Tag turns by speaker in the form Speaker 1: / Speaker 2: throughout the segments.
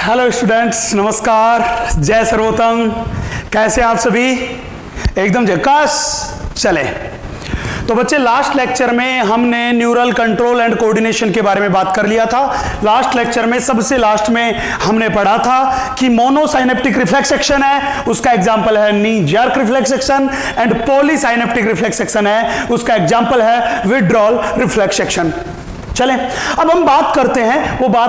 Speaker 1: Hello students, नमस्कार, जय सर्वोत्तम। कैसे आप सभी? एकदम झकास। चले तो बच्चे, लास्ट लेक्चर में हमने न्यूरल कंट्रोल एंड कोऑर्डिनेशन के बारे में बात कर लिया था। लास्ट लेक्चर में सबसे लास्ट में हमने पढ़ा था कि मोनोसाइनेप्टिक रिफ्लेक्स एक्शन है, उसका एग्जांपल है knee jerk reflex action, and polysynaptic reflex action है, उसका एग्जांपल है विथड्रॉल रिफ्लेक्स एक्शन। चलें, अब हम बात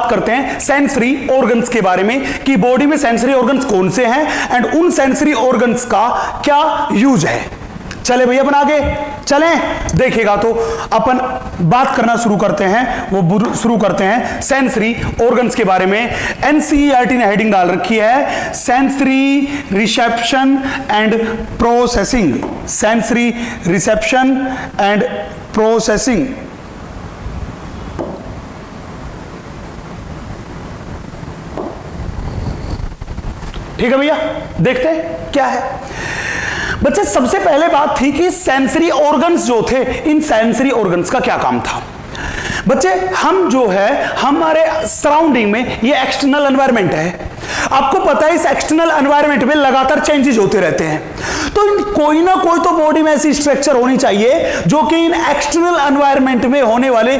Speaker 1: करते हैं सेंसरी ऑर्गन्स के बारे में कि बॉडी में सेंसरी ऑर्गन्स कौन से हैं एंड उन सेंसरी ऑर्गन्स का क्या यूज है। चले भैया, अपन आगे चलें। देखिएगा तो अपन बात करना शुरू करते हैं सेंसरी ऑर्गन्स के बारे में। एनसीईआरटी ने हेडिंग डाल रखी है sensory reception and processing. Sensory reception and processing. ठीक है भैया, देखते हैं क्या है। बच्चे, सबसे पहले बात थी कि सेंसरी ऑर्गन्स जो थे, इन सेंसरी ऑर्गन्स का क्या काम था। बच्चे, हम जो है हमारे सराउंडिंग में ये एक्सटर्नल एनवायरनमेंट है। आपको पता है इस एक्सटर्नल एनवायरनमेंट में लगातार चेंजेस होते रहते हैं, तो कोई ना कोई तो बॉडी में ऐसी स्ट्रक्चर होनी चाहिए जो कि इन एक्सटर्नल एनवायरनमेंट में होने वाले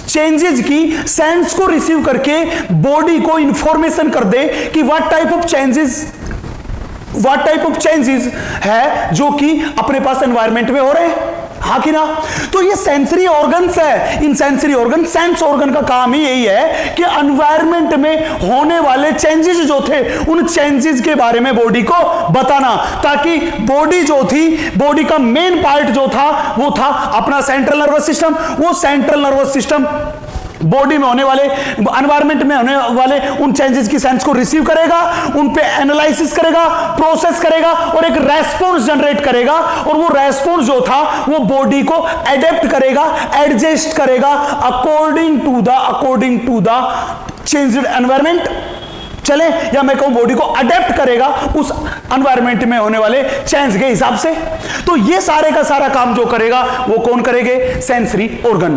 Speaker 1: चेंजेस की सेंस को रिसीव करके बॉडी को इंफॉर्मेशन कर दे कि व्हाट टाइप ऑफ चेंजेस है जो कि अपने पास एनवायरनमेंट में हो रहे हैं, हाँ कि ना। तो ये सेंसरी ऑर्गन्स है। इन सेंसरी ऑर्गन, सेंस ऑर्गन का काम ही यही है कि एनवायरनमेंट में होने वाले चेंजेस जो थे उन चेंजेस के बारे में बॉडी को बताना, ताकि बॉडी जो थी, बॉडी का मेन पार्ट जो था वो था अपना सेंट्रल नर्वस सिस्टम। वो सेंट्रल नर्वस सिस्टम बॉडी में होने वाले, एनवायरनमेंट में होने वाले उन चेंजेस की सेंस को रिसीव करेगा, उन पे एनालिसिस करेगा, प्रोसेस करेगा और एक रेस्पॉन्स जनरेट करेगा। और वो रेस्पॉन्स जो था वो बॉडी को एडेप्ट करेगा, एडजस्ट करेगा according to the changed environment. चले, या मैं कहूं बॉडी को अडेप्ट करेगा उस एनवायरनमेंट में होने वाले चेंज के हिसाब से। तो ये सारे का सारा काम जो करेगा वो कौन करेंगे? Sensory organ.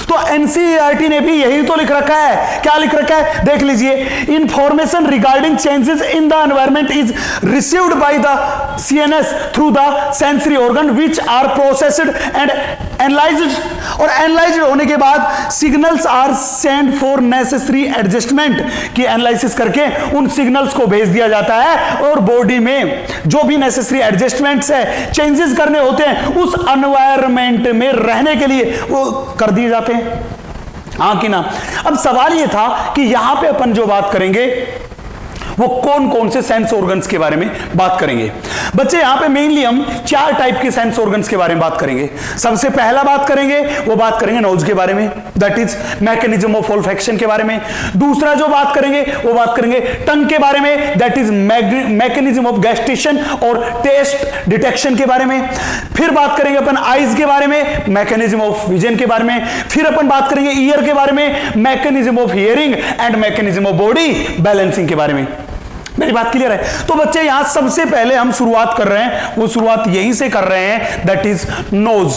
Speaker 1: तो एनसीईआरटी ने भी यही तो लिख रखा है। क्या लिख रखा है? देख लीजिए, information regarding changes in the environment is received by the CNS through the sensory organ which are processed and analysed. और एनालाइज्ड होने के बाद signals are send for necessary adjustment, की एनालिसिस करके उन सिग्नल्स को भेज दिया जाता है और बॉडी में जो भी नेसेसरी एडजस्टमेंट्स है, चेंजेस करने होते हैं, उस एनवायरनमेंट में रहने के लिए वो कर दिए जाते हैं, हाँ कि ना। अब सवाल ये था कि यहां पे अपन जो बात करेंगे वो कौन कौन से सेंस ऑर्गन्स के बारे में बात करेंगे। बच्चे, यहां पे मेनली हम 4 टाइप के सेंस ऑर्गन्स के बारे में बात करेंगे। सबसे पहला बात करेंगे नोज के बारे में, दैट इज मैकेनिज्म ऑफ ओल्फैक्शन के बारे में। दूसरा जो बात करेंगे वो बात करेंगे टंग के बारे में, दैट इज मैकेनिज्म ऑफ गस्टेशन और टेस्ट डिटेक्शन के बारे में। फिर बात करेंगे अपन आईज के बारे में, मैकेनिज्म ऑफ विजन के बारे में। फिर अपन बात करेंगे ईयर के बारे में, mechanism of hearing and mechanism of body balancing के बारे में। मेरी बात क्लियर है? तो बच्चे, यहां सबसे पहले हम शुरुआत कर रहे हैं, वो शुरुआत यहीं से कर रहे हैं, दैट इज नोज।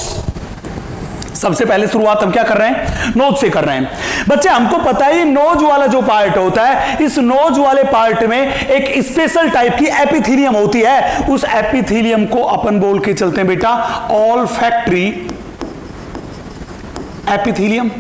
Speaker 1: सबसे पहले शुरुआत हम क्या कर रहे हैं? नोज से कर रहे हैं। बच्चे, हमको पता है नोज वाला जो पार्ट होता है, इस नोज वाले पार्ट में एक स्पेशल टाइप की एपिथेलियम होती है। उस एपिथेलियम को अपन बोल के चलते हैं बेटा ऑल्फैक्टरी एपिथेलियम।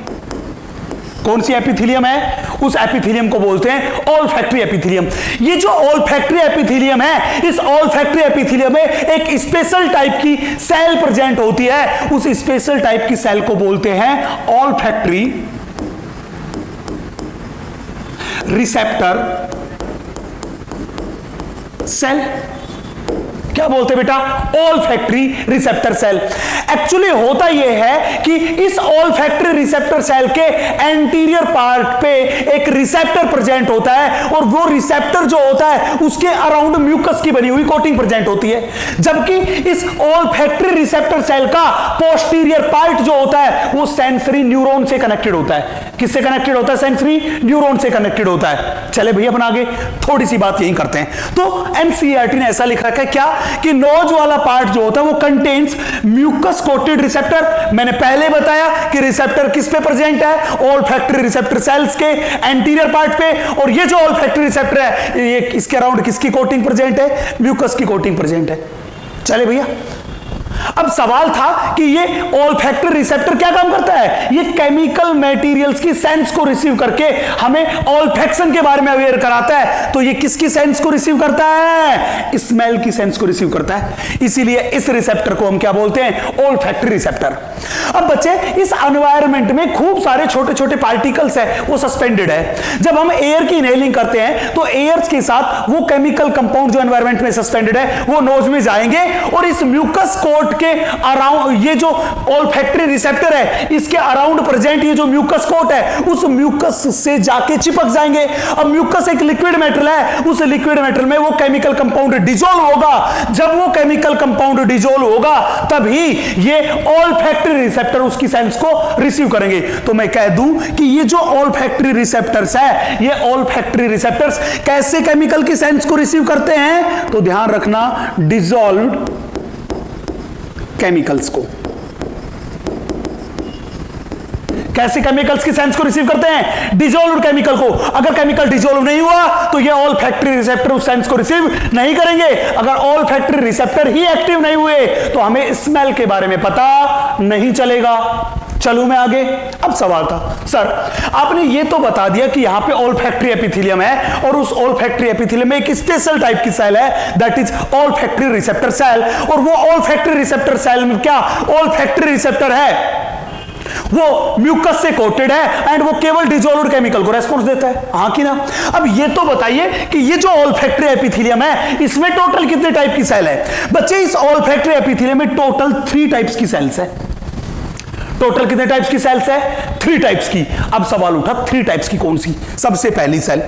Speaker 1: कौन सी एपिथेलियम है? उस एपिथेलियम को बोलते हैं ऑल्फैक्टरी एपिथेलियम। ये जो ऑल्फैक्टरी एपिथेलियम है, इस ऑल्फैक्टरी एपिथेलियम में एक स्पेशल टाइप की सेल प्रेजेंट होती है। उस स्पेशल टाइप की सेल को बोलते हैं ऑल्फैक्टरी रिसेप्टर सेल। क्या बोलते हैं बेटा? Olfactory receptor cell. एक्चुअली होता यह है कि इस ऑल्फैक्टरी रिसेप्टर सेल के एंटीरियर पार्ट पे एक रिसेप्टर प्रेजेंट होता है, और वो रिसेप्टर जो होता है उसके अराउंड म्यूकस की बनी हुई कोटिंग प्रेजेंट होती है। जबकि इस ऑल्फैक्टरी रिसेप्टर सेल का पोस्टीरियर पार्ट जो होता है वो सेंसरी न्यूरॉन से कनेक्टेड होता है। किससे कनेक्टेड होता है? सेंसरी न्यूरॉन से कनेक्टेड होता है। चले भैया, अपन आगे थोड़ी सी बात यही करते हैं। तो एनसीईआरटी ने ऐसा लिख रखा है, क्या कि नोज वाला पार्ट जो होता है वो कंटेन्स म्यूकस कोटेड रिसेप्टर। मैंने पहले बताया कि रिसेप्टर किस पे प्रेजेंट है, ऑल्फैक्टरी रिसेप्टर सेल्स के एंटीरियर पार्ट पे, और ये जो ऑल्फैक्टरी रिसेप्टर है ये इसके अराउंड किसकी कोटिंग प्रेजेंट है, म्यूकस की कोटिंग प्रेजेंट है। चले भैया, अब सवाल था कि ये ऑल्फैक्टरी रिसेप्टर क्या काम करता है, ये केमिकल मटेरियल्स की सेंस को रिसीव करके हमें ऑल्फैक्शन के बारे में अवेयर कराता है। तो ये किसकी सेंस को रिसीव करता है, स्मेल की सेंस को रिसीव करता है। इसीलिए इस रिसेप्टर को हम क्या बोलते हैं, ऑल्फैक्टरी रिसेप्टर। अब बच्चे, इस एनवायरनमेंट में खूब सारे छोटे छोटे पार्टिकल्स है, वो सस्पेंडेड है। जब हम एयर की इनहेलिंग करते हैं तो एयर के साथ वो केमिकल कंपाउंड जो एनवायरनमेंट में सस्पेंडेड है वो नोज में जाएंगे, और इस म्यूकस कोट के अराउंड ये जो ऑल्फैक्टरी रिसेप्टर है इसके अराउंड प्रेजेंट ये जो म्यूकस कोट है उस म्यूकस से जाके चिपक जाएंगे। अब म्यूकस एक लिक्विड मेटल है, उस लिक्विड मेटल में वो केमिकल कंपाउंड डिसॉल्व होगा। जब वो केमिकल कंपाउंड डिसॉल्व होगा तभी ये ऑल्फैक्टरी रिसेप्टर उसकी सेंस को रिसीव करेंगे। तो मैं कह दूं कि ये जो ऑल्फैक्टरी रिसेप्टर्स है, ये ऑल्फैक्टरी रिसेप्टर्स कैसे केमिकल की सेंस को रिसीव करते हैं, तो ध्यान रखना, डिसॉल्व्ड केमिकल्स को। कैसे केमिकल्स की सेंस को रिसीव करते हैं, डिसॉल्व्ड केमिकल को। अगर केमिकल डिसॉल्व नहीं हुआ तो ये ऑल्फैक्टरी रिसेप्टर उस सेंस को रिसीव नहीं करेंगे। अगर ऑल्फैक्टरी रिसेप्टर ही एक्टिव नहीं हुए तो हमें स्मेल के बारे में पता नहीं चलेगा। चलूं मैं आगे। अब सवाल था, सर आपने ये तो बता दिया कि यहां पे ऑल्फैक्टरी एपिथेलियम है और उस ऑल्फैक्टरी एपिथेलियम में एक स्पेशल टाइप की सेल है, that is olfactory receptor cell. और वो ऑल्फैक्टरी रिसेप्टर सेल में क्या ऑल्फैक्टरी रिसेप्टर है, वो म्यूकस से कोटेड है एंड वो केवल डिसॉल्व्ड केमिकल को रेस्पॉन्स देता है, हाँ कि ना। अब ये तो बताइए कि ये जो ऑल्फैक्टरी एपिथेलियम है इसमें टोटल कितने टाइप की सेल है। बच्चे, इस ऑल्फैक्टरी एपिथेलियम में टोटल 3 टाइप्स की सेल्स है। टोटल कितने टाइप्स की सेल्स है, 3 टाइप्स की। अब सवाल उठा 3 टाइप्स की कौन सी। सबसे पहली सेल,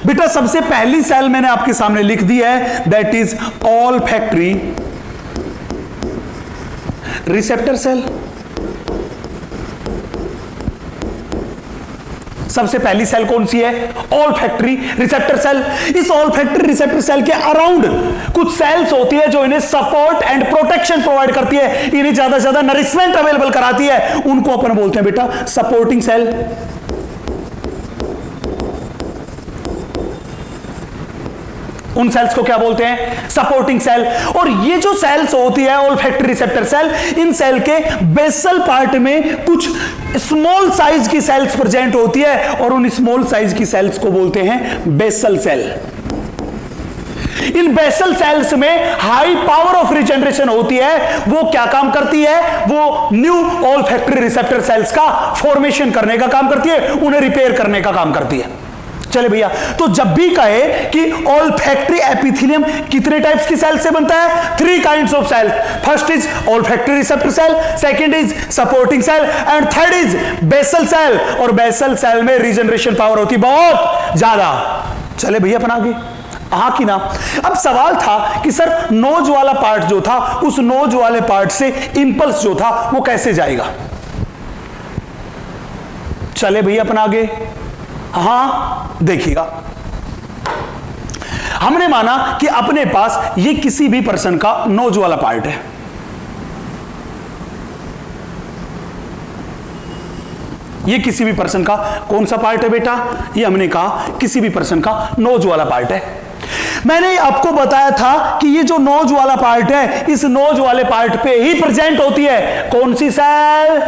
Speaker 1: बेटा सबसे पहली सेल मैंने आपके सामने लिख दी है, that is olfactory receptor cell. सबसे पहली सेल कौन सी है, ऑल्फैक्टरी रिसेप्टर सेल। इस ऑल्फैक्टरी रिसेप्टर सेल के अराउंड कुछ सेल्स होती है जो इन्हें सपोर्ट एंड प्रोटेक्शन प्रोवाइड करती है, इन्हें ज्यादा से ज्यादा नरिशमेंट अवेलेबल कराती है। उनको अपन बोलते हैं बेटा सपोर्टिंग सेल। उन सेल्स को क्या बोलते हैं, सपोर्टिंग सेल। और ये जो सेल्स होती है ऑल्फैक्टरी रिसेप्टर सेल, इन सेल के बेसल पार्ट में कुछ स्मॉल साइज की सेल्स प्रेजेंट होती है और उन स्मॉल साइज की सेल्स को बोलते हैं बेसल सेल। इन बेसल सेल्स में हाई पावर ऑफ रिजेनरेशन होती है। वो क्या काम करती है, वो न्यू ऑल्फैक्टरी रिसेप्टर सेल्स का फॉर्मेशन करने का काम करती है, उन्हें रिपेयर करने का काम करती है। चले भैया, तो जब भी कहे कि ऑल्फैक्टरी एपिथेलियम कितने टाइप्स की सेल से बनता है, 3 kinds of cell. First is olfactory receptor cell, second is supporting cell and third is basal cell. और बेसल सेल में रीजनरेशन पावर होती बहुत ज्यादा। चले भैया अपन आगे, हाँ कि ना। अब सवाल था कि सर नोज वाला पार्ट जो था, उस नोज वाले पार्ट से इंपल्स जो था वो कैसे जाएगा। चले भैया अपन आगे, हाँ देखिएगा, हमने माना कि अपने पास ये किसी भी पर्सन का नोज वाला पार्ट है। ये किसी भी पर्सन का कौन सा पार्ट है बेटा, ये हमने कहा किसी भी पर्सन का नोज वाला पार्ट है। मैंने आपको बताया था कि ये जो नोज वाला पार्ट है, इस नोज वाले पार्ट पे ही प्रेजेंट होती है कौन सी सेल,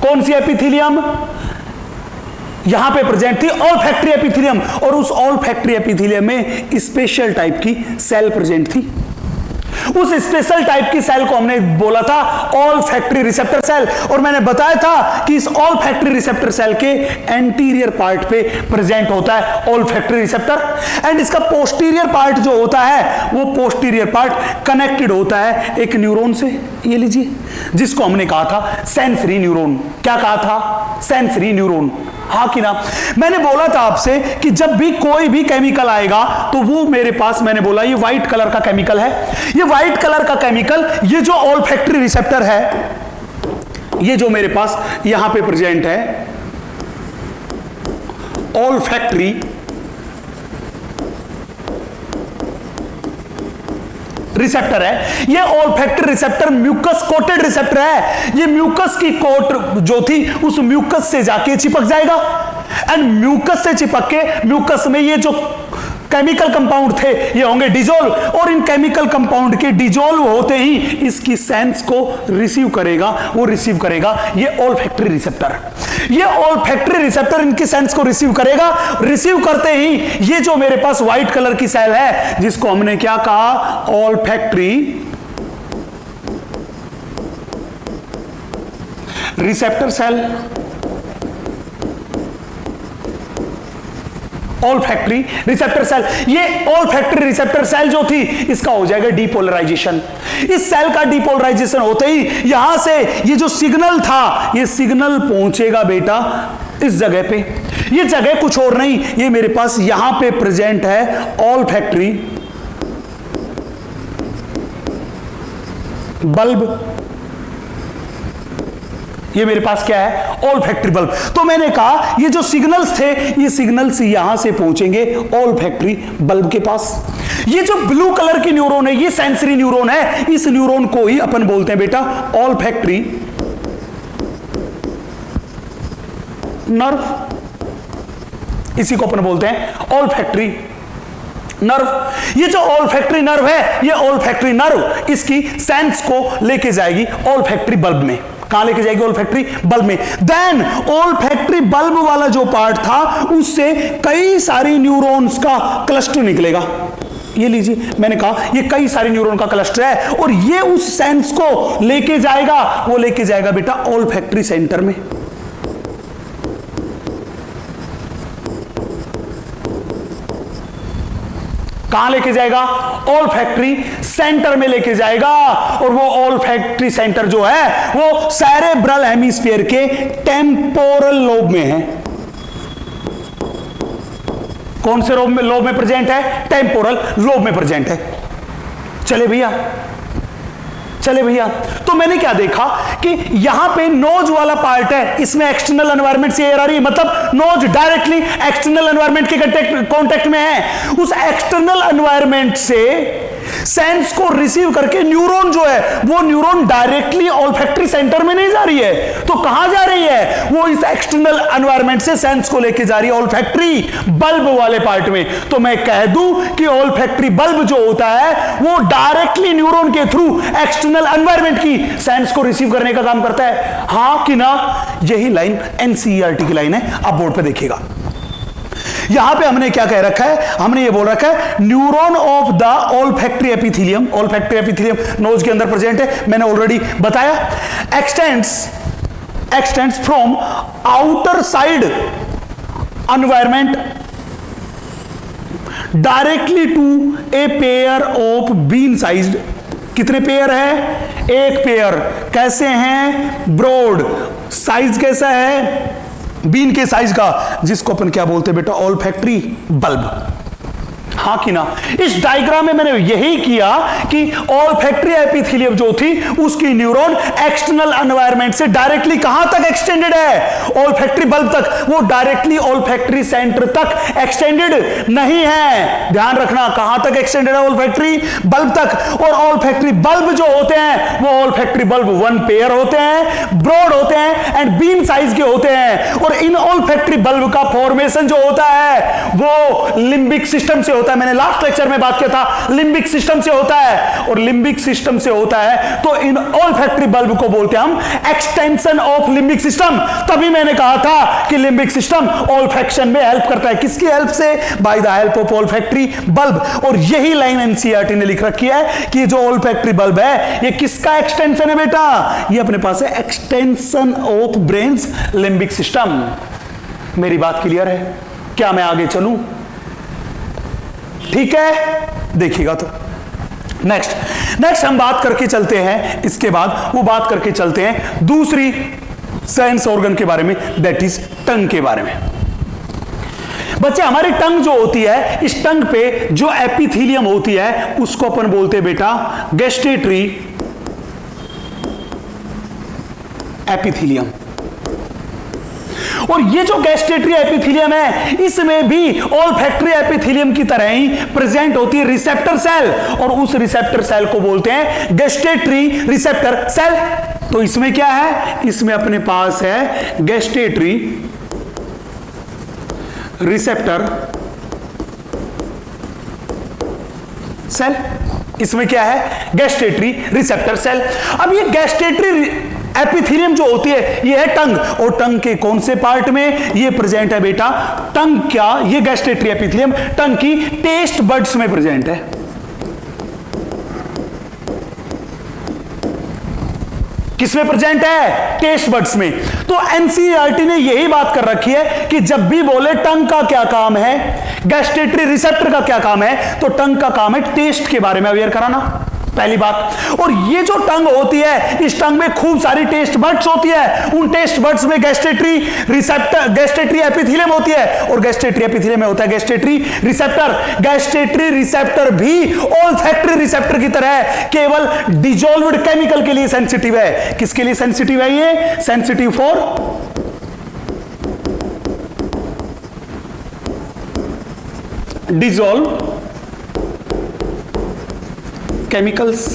Speaker 1: कौन सी एपिथेलियम, यहां पे प्रेजेंट थी ऑल्फैक्टरी एपिथेलियम। और उस ऑल्फैक्टरी एपिथेलियम में स्पेशल टाइप की सेल प्रेजेंट थी। उस स्पेशल टाइप की सेल को हमने बोला था ऑल्फैक्टरी रिसेप्टर सेल। और मैंने बताया था कि इस ऑल्फैक्टरी रिसेप्टर सेल के एंटीरियर पार्ट पे प्रेजेंट होता है ऑल्फैक्टरी रिसेप्टर एंड इसका पोस्टीरियर पार्ट जो होता है वो पोस्टीरियर पार्ट कनेक्टेड होता है एक न्यूरॉन से, ये लीजिए, जिसको हमने कहा था सेंसरी न्यूरॉन। क्या कहा था, सेंसरी न्यूरॉन, हाँ कि ना। मैंने बोला था आपसे कि जब भी कोई भी केमिकल आएगा तो वो मेरे पास, मैंने बोला ये व्हाइट कलर का केमिकल है, ये व्हाइट कलर का केमिकल, ये जो ऑल्फैक्टरी रिसेप्टर है, ये जो मेरे पास यहां पे प्रेजेंट है ऑल्फैक्टरी रिसेप्टर है। ये olfactory receptor mucus coated receptor है। ये म्यूकस की कोट जो थी उस म्यूकस से जाके चिपक जाएगा एंड म्यूकस से चिपक के म्यूकस में ये जो केमिकल कंपाउंड थे ये होंगे डिजोल्व, और इन केमिकल कंपाउंड के डिजोल्व होते ही इसकी सेंस को रिसीव करेगा, वो रिसीव करेगा ये ऑल्फैक्टरी रिसेप्टर। ये ऑल्फैक्टरी रिसेप्टर इनकी सेंस को रिसीव करेगा। रिसीव करते ही ये जो मेरे पास व्हाइट कलर की सेल है जिसको हमने क्या कहा, olfactory receptor cell, olfactory receptor cell. ये ऑल्फैक्टरी रिसेप्टर सेल जो थी इसका हो जाएगा डीपोलराइजेशन। इस सेल का डीपोलराइजेशन होते ही यहां से ये जो सिग्नल था ये सिग्नल पहुंचेगा बेटा इस जगह पे। ये जगह कुछ और नहीं, ये मेरे पास यहां पे प्रेजेंट है ऑल्फैक्टरी बल्ब। ये मेरे पास क्या है, ऑल्फैक्टरी बल्ब। तो मैंने कहा ये जो सिग्नल्स थे ये सिग्नल्स यहां से पहुंचेंगे ऑल्फैक्टरी बल्ब के पास। ये जो ब्लू कलर की न्यूरॉन है ये सेंसरी न्यूरॉन है। इस न्यूरॉन को ही अपन बोलते हैं बेटा ऑल्फैक्टरी नर्व। इसी को अपन बोलते हैं ऑल्फैक्टरी नर्व। ये जो ऑल्फैक्टरी नर्व है ये ऑल्फैक्टरी नर्व इसकी सेंस को लेके जाएगी ऑल्फैक्टरी बल्ब में। कहां लेके जाएगी, ऑल्फैक्टरी बल्ब में। देन ऑल्फैक्टरी बल्ब वाला जो पार्ट था उससे कई सारी न्यूरॉन्स का क्लस्टर निकलेगा। ये लीजिए मैंने कहा ये कई सारे न्यूरॉन का क्लस्टर है और ये उस सेंस को लेके जाएगा, वो लेके जाएगा बेटा ऑल्फैक्टरी सेंटर में। कहां लेके जाएगा, ऑल्फैक्टरी सेंटर में लेके जाएगा। और वो ऑल्फैक्टरी सेंटर जो है वो सेरेब्रल हेमिस्फीयर के टेम्पोरल लोब में है। कौन से लोब में प्रेजेंट है, टेम्पोरल लोब में प्रेजेंट है। चले भैया तो मैंने क्या देखा कि यहां पे नोज वाला पार्ट है, इसमें एक्सटर्नल एनवायरनमेंट से एयर आ रही है, मतलब नोज डायरेक्टली एक्सटर्नल एनवायरनमेंट के कांटेक्ट में है। उस एक्सटर्नल एनवायरनमेंट से सेंस को रिसीव करके न्यूरॉन जो है वो न्यूरॉन डायरेक्टली ऑल्फैक्टरी सेंटर में नहीं जा रही है, तो कहां जा रही है, वो इस एक्सटर्नल एनवायरनमेंट से सेंस को लेके जा रही है ऑल्फैक्टरी बल्ब वाले पार्ट में। तो मैं कह दूं कि ऑल्फैक्टरी बल्ब जो होता है वो डायरेक्टली न्यूरॉन के थ्रू एक्सटर्नल एनवायरनमेंट की सेंस को रिसीव करने का काम करता है। हां कि ना, यही लाइन एनसीईआरटी की लाइन है, आप बोर्ड पे देखिएगा। यहां पे हमने क्या कह रखा है, हमने ये बोल रखा है neuron of the olfactory epithelium. Olfactory epithelium nose के अंदर प्रेजेंट है, मैंने ऑलरेडी बताया। Extends from outer side environment directly to a pair of bean sized. कितने पेयर है, एक पेयर। कैसे हैं, ब्रॉड। साइज कैसा है, बीन के साइज का, जिसको अपन क्या बोलते हैं बेटा, ऑल्फैक्टरी बल्ब। हाँ कि ना। इस डायग्राम में मैंने यही किया कि ऑल्फैक्टरी एपिथेलियम जो थी उसकी न्यूरॉन एक्सटर्नल एनवायरनमेंट से डायरेक्टली कहां तक एक्सटेंडेड है, ऑल्फैक्टरी बल्ब तक। वो डायरेक्टली ऑल्फैक्टरी सेंटर तक एक्सटेंडेड नहीं है। ध्यान रखना, कहां तक एक्सटेंडेड है, ऑल्फैक्टरी बल्ब तक। और ऑल्फैक्टरी बल्ब जो होते हैं वो ऑल्फैक्टरी बल्ब वन पेयर होते हैं, ब्रॉड होते हैं एंड बीन साइज के होते हैं। और इन ऑल्फैक्टरी बल्ब का फॉर्मेशन जो होता है वो लिम्बिक सिस्टम से होता है। मैंने लास्ट लेक्चर में बात किया था, लिम्बिक सिस्टम से होता है। और लिम्बिक सिस्टम से होता है तो इन ऑल्फैक्टरी बल्ब को बोलते हैं हम एक्सटेंशन ऑफ लिम्बिक सिस्टम। तभी मैंने कहा था कि लिम्बिक सिस्टम ऑल्फैक्शन में हेल्प करता है। किसकी हेल्प से, by the help of olfactory bulb. और यही लाइन एनसीईआरटी ने लिख रखी है कि जो ऑल्फैक्टरी बल्ब है ये किसका एक्सटेंशन है बेटा, ये अपने पास है extension of brains limbic system. मेरी बात क्लियर है, क्या मैं आगे चलूं, ठीक है, देखिएगा। तो नेक्स्ट हम बात करके चलते हैं, इसके बाद वो बात करके चलते हैं दूसरी सेंस ऑर्गन के बारे में, दैट इज टंग के बारे में। बच्चे हमारी टंग जो होती है, इस टंग पे जो एपिथेलियम होती है उसको अपन बोलते हैं बेटा गैस्ट्रेटरी एपिथेलियम। और ये जो गैस्ट्रेटरी एपिथेलियम है, इसमें भी ऑल्फैक्टरी एपिथेलियम की तरह ही प्रेजेंट होती है रिसेप्टर सेल, और उस रिसेप्टर सेल को बोलते हैं गैस्ट्रेटरी रिसेप्टर सेल। तो इसमें क्या है, इसमें अपने पास है गैस्ट्रेटरी रिसेप्टर सेल। इसमें क्या है, गैस्ट्रेटरी रिसेप्टर सेल। अब ये गैस्ट्रेटरी एपिथेलियम जो होती है, ये है टंग, और टंग के कौन से पार्ट में ये प्रेजेंट है बेटा, टंग क्या, ये गैस्ट्रेटरी एपिथेलियम टंग की टेस्ट बड्स में प्रेजेंट है। किसमें प्रेजेंट है, टेस्ट बड्स में। तो एनसीईआरटी ने यही बात कर रखी है कि जब भी बोले टंग का क्या काम है, गैस्ट्रेटरी रिसेप्टर का क्या काम है, तो टंग का काम है टेस्ट के बारे में अवेयर कराना, पहली बात। और ये जो टंग होती है, इस टंग में खूब सारी टेस्ट बड्स होती है, उन टेस्ट बड्स में गैस्ट्रेटरी रिसेप्टर, गैस्ट्रेटरी एपिथेलियम होती है, और गैस्ट्रेटरी एपिथेलियम में होता है गैस्ट्रेटरी रिसेप्टर। गैस्ट्रेटरी रिसेप्टर भी ऑल्फैक्टरी रिसेप्टर की तरह है, केवल डिसॉल्व्ड केमिकल के लिए सेंसिटिव है। किसके लिए सेंसिटिव है ये, सेंसिटिव फॉर डिसॉल्व केमिकल्स।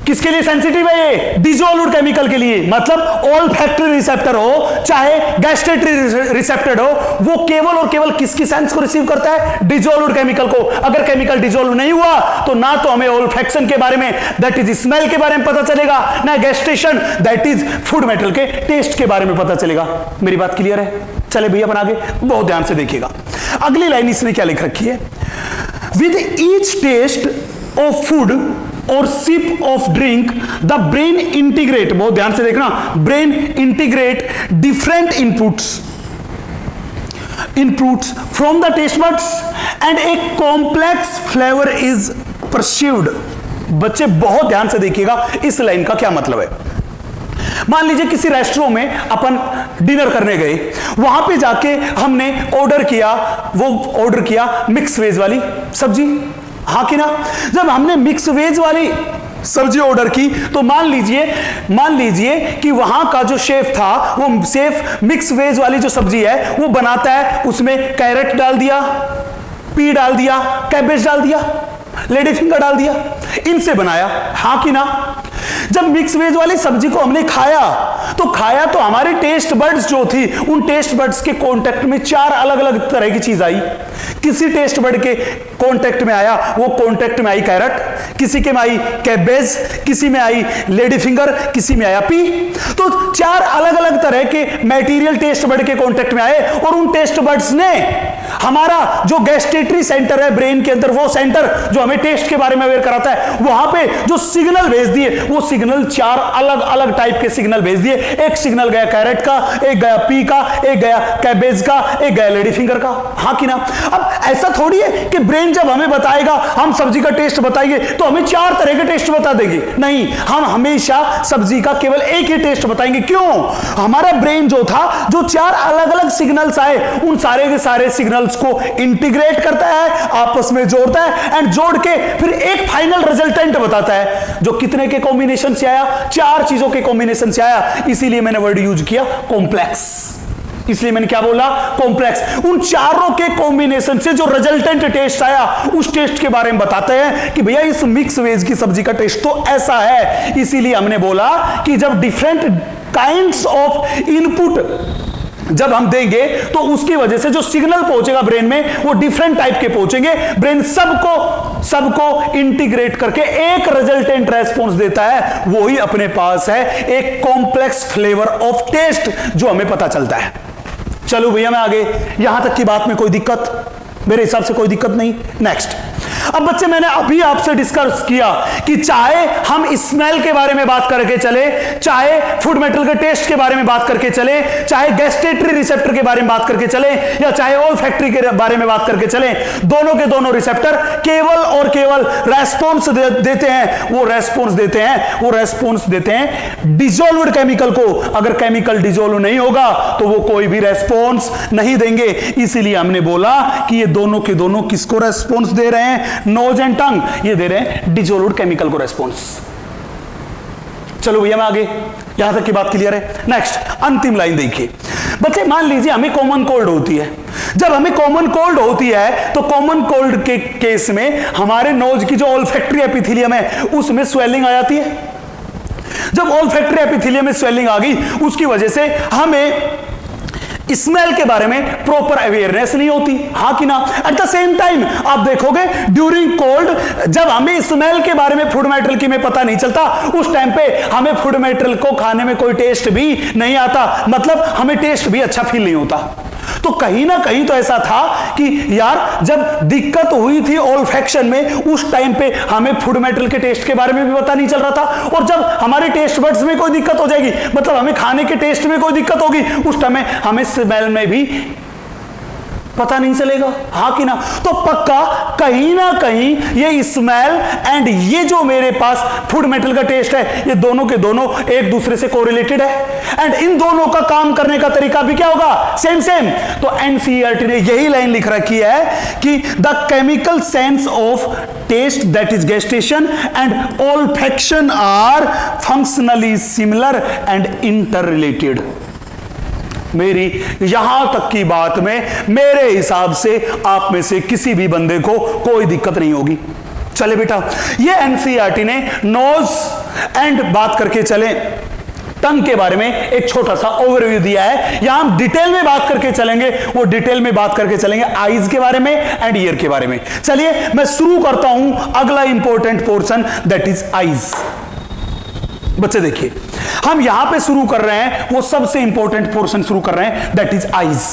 Speaker 1: किसके लिए सेंसिटिव है ये, डिसॉल्व्ड केमिकल के लिए। मतलब ऑल्फैक्टरी रिसेप्टर हो चाहे गैस्ट्रेटरी रिसेप्टर हो, वो केवल और केवल किसकी सेंस को रिसीव करता है, डिसॉल्व्ड केमिकल को। अगर केमिकल डिसॉल्व नहीं हुआ तो ना तो हमें ऑल्फैक्शन के बारे में, दैट इज स्मेल के बारे में पता चलेगा, ना gestation that is food metal के टेस्ट के बारे में पता चलेगा। मेरी बात क्लियर है? चले भैया अपन आगे बहुत ध्यान से देखिएगा। अगली लाइन इसने क्या लिख रखी है, with each taste of food or sip of drink the brain integrate, बहुत ध्यान से देखना, brain integrate different inputs from the taste buds and a complex flavor is perceived। बच्चे बहुत ध्यान से देखिएगा इस लाइन का क्या मतलब है। मान लीजिए किसी रेस्टोरेंट में अपन डिनर करने गए, वहां पे जाके हमने ऑर्डर किया, वो ऑर्डर किया मिक्स वेज वाली सब्जी, हाँ कि ना। जब हमने मिक्स वेज वाली सब्जी ऑर्डर की तो मान लीजिए कि वहां का जो शेफ था, वो शेफ मिक्स वेज वाली जो सब्जी है वो बनाता है, उसमें कैरेट डाल दिया, पी डाल दिया, कैबेज डाल दिया, लेडी फिंगर डाल दिया, इनसे बनाया, हाँ कि ना। जब मिक्स वेज वाली सब्जी को हमने खाया तो हमारे टेस्ट बड्स जो थी, उन टेस्ट बड्स के कांटेक्ट में 4 अलग अलग तरह की चीज आई। किसी टेस्ट बड के कांटेक्ट में आया, वो कांटेक्ट में आई कैरेट, किसी के में आई कैबेज, किसी में आई लेडी फिंगर, किसी में आया पी। तो 4 अलग अलग तरह के मटेरियल टेस्ट बड के कांटेक्ट में आए, और उन टेस्ट बड्स ने हमारा जो गैस्ट्रेटरी सेंटर है ब्रेन के अंदर, वो सेंटर जो हमें टेस्ट के बारे में अवेयर कराता है, वहां पे जो सिग्नल भेज दिए, वो सिग्नल 4 अलग अलग टाइप के सिग्नल भेज दिए। एक सिग्नल गया कैरेट का, एक गया पी का, एक गया कैबेज का, एक गया लेडी फिंगर का, हाँ कि ना। अब ऐसा थोड़ी है कि ब्रेन जब हमें बताएगा, हम सब्जी का टेस्ट बताएंगे तो हमें 4 तरह के टेस्ट बता देंगे, नहीं, हम हमेशा सब्जी का केवल एक ही टेस्ट बताएंगे। क्यों? हमारा ब्रेन जो था, जो 4 अलग अलग सिग्नल्स आए, उन सारे के सारे सिग्नल्स को इंटीग्रेट करता है, आपस में जोड़ता है, एंड जोड़ के फिर एक फाइनल रिजल्टेंट बताता है, जो कितने के कॉम्बिनेशन से आया, 4 चीजों के कॉम्बिनेशन से आया। इसीलिए मैंने वर्ड यूज किया कॉम्प्लेक्स। इसलिए मैंने क्या बोला, कॉम्प्लेक्स। उन चारों के कॉम्बिनेशन से जो रिजल्टेंट टेस्ट आया, उस टेस्ट के बारे में बताते हैं कि भैया इस मिक्स वेज की सब्जी का टेस्ट तो ऐसा है। इसीलिए हमने बोला कि जब डिफरेंट काइंड्स ऑफ इनपुट जब हम देंगे तो उसकी वजह से जो सिग्नल पहुंचेगा ब्रेन में, वो डिफरेंट टाइप के पहुंचेंगे। ब्रेन सबको इंटीग्रेट करके एक रिजल्टेंट रेस्पॉन्स देता है, वो ही अपने पास है एक कॉम्प्लेक्स फ्लेवर ऑफ टेस्ट, जो हमें पता चलता है। चलो भैया मैं आगे, यहां तक की बात में कोई दिक्कत? मेरे हिसाब से कोई दिक्कत नहीं। नेक्स्ट, अब बच्चे मैंने अभी आपसे डिस्कस किया कि चाहे हम स्मेल के बारे में बात करके चले, चाहे फूड मेटल के टेस्ट के बारे में बात करके चले, चाहे गैस्ट्रेटरी रिसेप्टर के बारे में बात करके चले, या चाहे ऑल्फैक्टरी के बारे में बात करके चले, दोनों के दोनों रिसेप्टर केवल और केवल रेस्पॉन्स देते हैं। वो रेस्पॉन्स देते हैं डिसॉल्व्ड केमिकल को। अगर केमिकल डिसॉल्व नहीं होगा तो वो कोई भी रेस्पॉन्स नहीं देंगे। इसीलिए हमने बोला कि ये दोनों के दोनों किसको रेस्पॉन्स दे रहे हैं, नोज एंड टंग, ये दे रहे हैं डिसॉल्व्ड केमिकल को रेस्पॉन्स। चलो भैया मैं आगे, यहां तक की बात क्लियर है। नेक्स्ट अंतिम लाइन देखिए बच्चे, मान लीजिए हमें कॉमन कोल्ड होती है। जब हमें कॉमन कोल्ड होती है तो कॉमन कोल्ड के केस में हमारे नोज की जो ओल्फैक्टरी एपिथेलियम है उसमें स्वेलिंग आ जाती है। जब ओल्फैक्टरी एपिथेलियम में स्वेलिंग आ गई उसकी वजह से हमें स्मेल के बारे में प्रॉपर अवेयरनेस नहीं होती, हाँ कि ना। एट द सेम टाइम आप देखोगे ड्यूरिंग कोल्ड जब हमें स्मेल के बारे में फूड मैटेरियल की में पता नहीं चलता, उस टाइम पे हमें फूड मैटेरियल को खाने में कोई टेस्ट भी नहीं आता, मतलब हमें टेस्ट भी अच्छा फील नहीं होता। तो कहीं ना कहीं तो ऐसा था कि यार जब दिक्कत हुई थी ओल्फैक्शन में उस टाइम पे हमें फूड मैटेरियल के टेस्ट के बारे में भी पता नहीं चल रहा था, और जब हमारे टेस्ट बड्स में कोई दिक्कत हो जाएगी, मतलब हमें खाने के टेस्ट में कोई दिक्कत होगी, उस टाइम में हमें स्मेल में भी पता नहीं चलेगा, हाँ कि ना। तो पक्का कहीं ना कहीं ये स्मेल एंड ये जो मेरे पास फूड मेटल का टेस्ट है ये दोनों के दोनों एक दूसरे से कोरिलेटेड है, एंड इन दोनों का काम करने का तरीका भी क्या होगा, सेम सेम। तो एनसीईआरटी ने यही लाइन लिख रखी है कि the chemical sense of taste that is gustation and olfaction are functionally similar and interrelated. मेरी यहां तक की बात में मेरे हिसाब से आप में से किसी भी बंदे को कोई दिक्कत नहीं होगी। चले बेटा, ये एनसीईआरटी ने नोज एंड बात करके चले टंग के बारे में एक छोटा सा ओवरव्यू दिया है। यहां हम डिटेल में बात करके चलेंगे, वो डिटेल में बात करके चलेंगे आईज के बारे में एंड ईयर के बारे में। चलिए मैं शुरू करता हूं अगला important portion that is eyes. बच्चे देखिए, हम यहां पे शुरू कर रहे हैं वो सबसे इंपॉर्टेंट पोर्शन शुरू कर रहे हैं दैट इज आईज।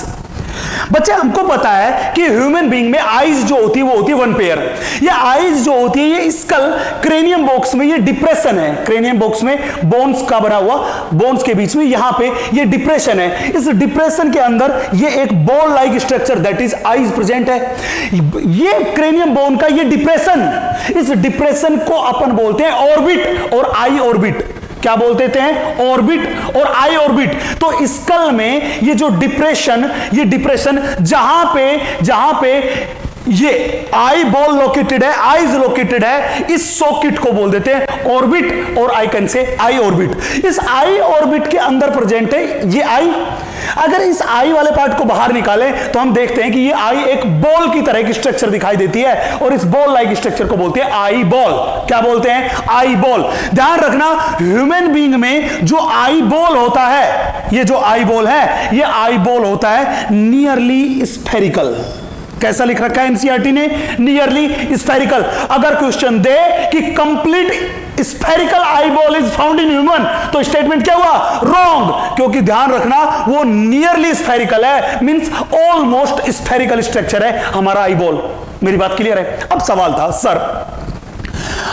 Speaker 1: बच्चे हमको पता है कि ह्यूमन बीइंग में आईज जो होती है वो होती है वन पेयर। ये आईज जो होती है ये स्कल क्रेनियम बॉक्स में ये डिप्रेशन है, क्रेनियम बॉक्स में बोन्स का बना हुआ, बोन्स के बीच में यहां पे ये डिप्रेशन है। इस डिप्रेशन के अंदर ये एक ball like structure that is eyes present है। ये क्रेनियम बोन का ये डिप्रेशन, इस डिप्रेशन को अपन बोलते हैं ऑर्बिट और आई ऑर्बिट। क्या बोलते थे, ऑर्बिट और आई ऑर्बिट। तो स्कल में ये जो डिप्रेशन, ये डिप्रेशन जहां पे ये आई बॉल लोकेटेड है, आईज लोकेटेड है, इस सॉकेट को बोल देते हैं ऑर्बिट और आई कैन से आई ऑर्बिट। इस आई ऑर्बिट के अंदर प्रेजेंट है ये आई। अगर इस आई वाले पार्ट को बाहर निकालें तो हम देखते हैं कि ये आई एक बॉल की तरह की स्ट्रक्चर दिखाई देती है, और इस बॉल लाइक स्ट्रक्चर को बोलते हैं आई बॉल। क्या बोलते हैं, आई बॉल। ध्यान रखना, ह्यूमन बीइंग में जो आई बॉल होता है, ये जो आई बॉल है, ये आई बॉल होता है नियरली स्फेरिकल। कैसा लिख रखा है एनसीईआरटी ने, नियरली स्फेरिकल। अगर क्वेश्चन दे कि complete spherical eye ball is found in human, तो स्टेटमेंट क्या हुआ, रॉन्ग। क्योंकि ध्यान रखना वो नियरली स्फेरिकल है, मींस ऑलमोस्ट स्फेरिकल स्ट्रक्चर है हमारा आई बॉल। मेरी बात क्लियर है। अब सवाल था सर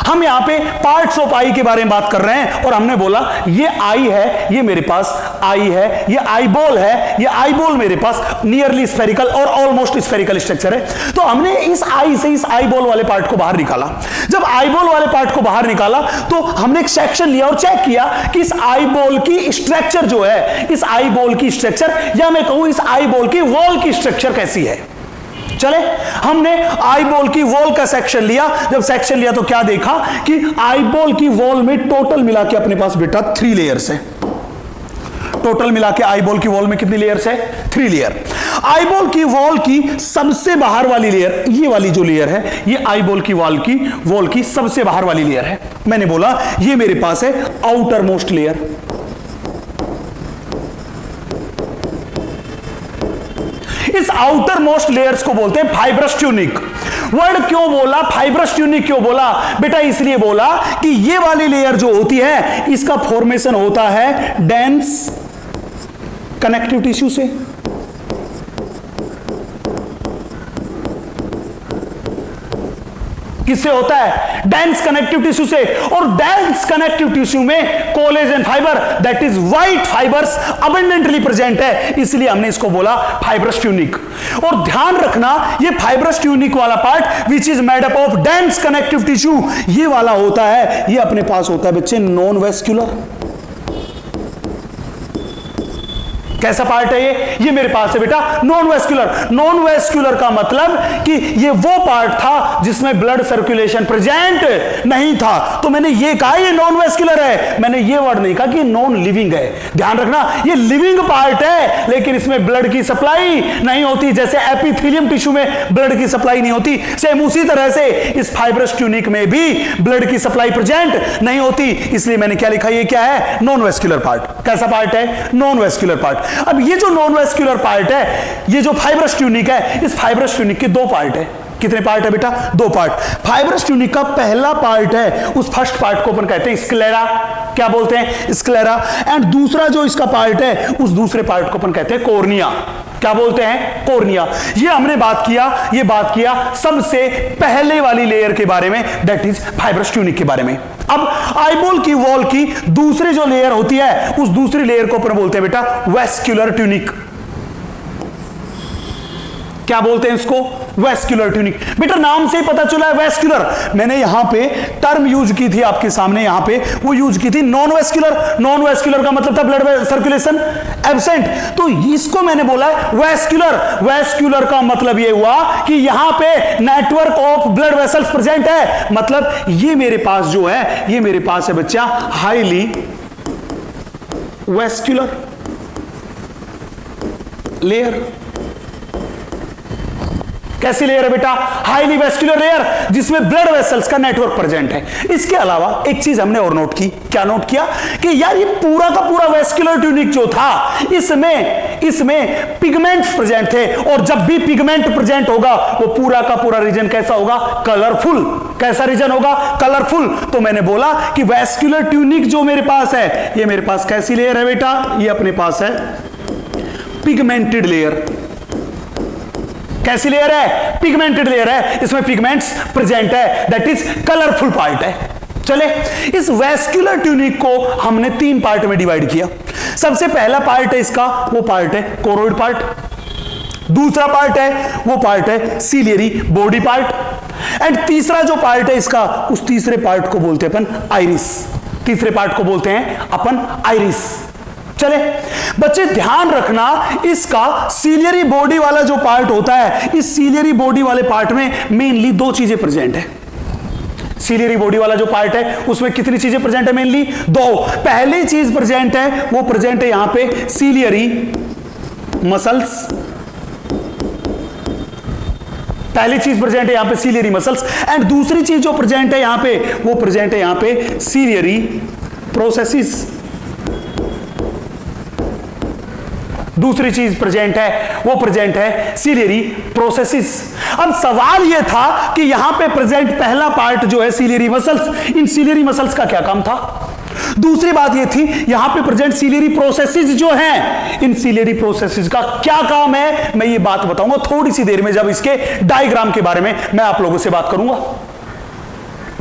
Speaker 1: हम यहां पे पार्ट्स ऑफ आई के बारे में बात कर रहे हैं, और हमने बोला ये आई है, ये मेरे पास आई है, ये आई बॉल है, ये आई बॉल मेरे पास नियरली स्फेरिकल और ऑलमोस्ट स्फेरिकल स्ट्रक्चर है। तो हमने इस आई से इस आई बॉल वाले पार्ट को बाहर निकाला। जब आई बॉल वाले पार्ट को बाहर निकाला तो हमने एक सेक्शन लिया और चेक किया कि इस आई बॉल की स्ट्रक्चर जो है, इस आई बॉल की स्ट्रक्चर, या मैं कहूं इस आई बॉल की वॉल की स्ट्रक्चर कैसी है। चले, हमने आई बॉल की वॉल का सेक्शन लिया। जब सेक्शन लिया तो क्या देखा कि आई बॉल की वॉल में टोटल मिला के अपने पास बेटा 3 लेयर्स है। टोटल मिला के आई बॉल की वॉल में कितनी लेयर्स है, 3 लेयर। आई बॉल की वॉल की सबसे बाहर वाली लेयर, ये वाली जो लेयर है, ये आई बॉल की वॉल की सबसे बाहर वाली लेयर है। मैंने बोला ये मेरे पास है आउटर मोस्ट लेयर। इस आउटर मोस्ट लेयर्स को बोलते हैं फाइब्रस ट्यूनिक। वर्ड क्यों बोला, फाइब्रस ट्यूनिक क्यों बोला बेटा, इसलिए बोला कि ये वाली लेयर जो होती है इसका फॉर्मेशन होता है डेंस कनेक्टिव टिश्यू से। किससे होता है, डेंस कनेक्टिव टिश्यू से। और डेंस कनेक्टिव टिश्यू में collagen fibre that is white fibres abundantly present है, इसलिए हमने इसको बोला फाइब्रस ट्यूनिक। और ध्यान रखना ये फाइब्रस ट्यूनिक वाला part which is made up of dense connective tissue, ये वाला होता है, ये अपने पास होता है बच्चे नॉन वेस्क्युलर। कैसा पार्ट है ये मेरे पास है बेटा नॉन वेस्कुलर। नॉन वेस्कुलर का मतलब कि ये वो पार्ट था जिसमें ब्लड सर्कुलेशन प्रेजेंट नहीं था। तो मैंने ये कहा ये नॉन वेस्कुलर है, मैंने ये वर्ड नहीं कहा कि नॉन लिविंग है। ध्यान रखना ये लिविंग पार्ट है लेकिन इसमें ब्लड की सप्लाई नहीं होती, जैसे एपिथेलियम टिश्यू में ब्लड की सप्लाई नहीं होती, सेम उसी तरह से इस फाइब्रस ट्यूनिक में भी ब्लड की सप्लाई प्रेजेंट नहीं होती। इसलिए मैंने क्या लिखा, ये क्या है नॉन वेस्कुलर पार्ट। कैसा पार्ट है नॉन वेस्कुलर पार्ट। अब ये जो नॉन वेस्कुलर पार्ट है, ये जो फाइब्रस ट्यूनिक है, इस फाइब्रस ट्यूनिक के दो पार्ट है। कितने पार्ट है बेटा दो पार्ट। फाइब्रस ट्यूनिक का पहला पार्ट है, उस फर्स्ट पार्ट को अपन कहते हैं स्क्लेरा, क्या बोलते हैं स्क्लेरा। एंड दूसरा जो इसका पार्ट है उस दूसरे पार्ट को अपन कहते हैं कॉर्निया, क्या बोलते हैं कॉर्निया। ये हमने बात किया सबसे पहले वाली लेयर के बारे में, दैट इज फाइब्रस ट्यूनिक के बारे में। अब आईबॉल की वॉल की दूसरी जो लेयर होती है उस दूसरी लेयर को अपन बोलते हैं बेटा वेस्क्यूलर ट्यूनिक। क्या बोलते हैं इसको वेस्क्यूलर ट्यूनिक। बेटा नाम से ही पता चला है वेस्क्यूलर। मैंने यहां पे टर्म यूज की थी आपके सामने, यहां पे वो यूज की थी नॉन वेस्क्यूलर। नॉन वेस्क्यूलर का मतलब था ब्लड सर्कुलेशन एब्सेंट, तो इसको मैंने बोला है वेस्क्यूलर। वेस्क्यूलर का मतलब ये हुआ कि यहां पे network of blood vessels present है, मतलब ये मेरे पास जो है, ये मेरे पास है बच्चा हाईली वेस्क्यूलर लेयर। कैसी लेयर है बेटा हाईली वेस्कुलर लेयर जिसमें ब्लड वेसल्स का नेटवर्क प्रेजेंट है। इसके अलावा एक चीज हमने और नोट की, क्या नोट किया कि यार ये पूरा का पूरा वेस्कुलर ट्यूनिक जो था इसमें पिगमेंट्स प्रेजेंट थे, और जब भी पिगमेंट प्रेजेंट होगा वो पूरा का पूरा रीजन कैसा होगा कलरफुल। कैसा रीजन होगा कलरफुल। तो मैंने बोला कि वेस्कुलर ट्यूनिक जो मेरे पास है, ये मेरे पास कैसी लेयर है बेटा, ये अपने पास है पिगमेंटेड लेयर। कैसी लेयर है पिगमेंटेड लेयर है, इसमें पिगमेंट्स प्रेजेंट है, दैट इज कलरफुल पार्ट है। चले इस वेस्कुलर ट्यूनिक को हमने तीन पार्ट में डिवाइड किया। सबसे पहला पार्ट है इसका, वो पार्ट है कोरोइड पार्ट। दूसरा पार्ट है वो पार्ट है सीलियरी बॉडी पार्ट। एंड तीसरा जो पार्ट है इसका, उस तीसरे पार्ट को बोलते हैं अपन आइरिस। तीसरे पार्ट को बोलते हैं अपन आइरिस। चले बच्चे ध्यान रखना, इसका सीलियरी बॉडी वाला जो पार्ट होता है, इस सीलियरी बॉडी वाले पार्ट में मेनली दो चीजें प्रेजेंट है। सीलियरी बॉडी वाला जो पार्ट है उसमें कितनी चीजें प्रेजेंट है मेनली दो। पहली चीज प्रेजेंट है वो प्रेजेंट है यहां पे सीलियरी मसल्स। पहली चीज प्रेजेंट है यहां पे सीलियरी मसल्स। एंड दूसरी चीज जो प्रेजेंट है यहां पे वो प्रेजेंट है यहां पे सीलियरी प्रोसेसिस। दूसरी चीज प्रेजेंट है वो प्रेजेंट है सीलियरी प्रोसेसिस। अब सवाल यह था कि यहां पे प्रेजेंट पहला पार्ट जो है सीलियरी मसल्स, इन सीलियरी मसल्स का क्या काम था। दूसरी बात यह थी यहां पे प्रेजेंट सीलियरी प्रोसेसिस जो हैं, इन सीलियरी प्रोसेसिस का क्या काम है, मैं ये बात बताऊंगा थोड़ी सी देर में, जब इसके डायग्राम के बारे में मैं आप लोगों से बात करूंगा।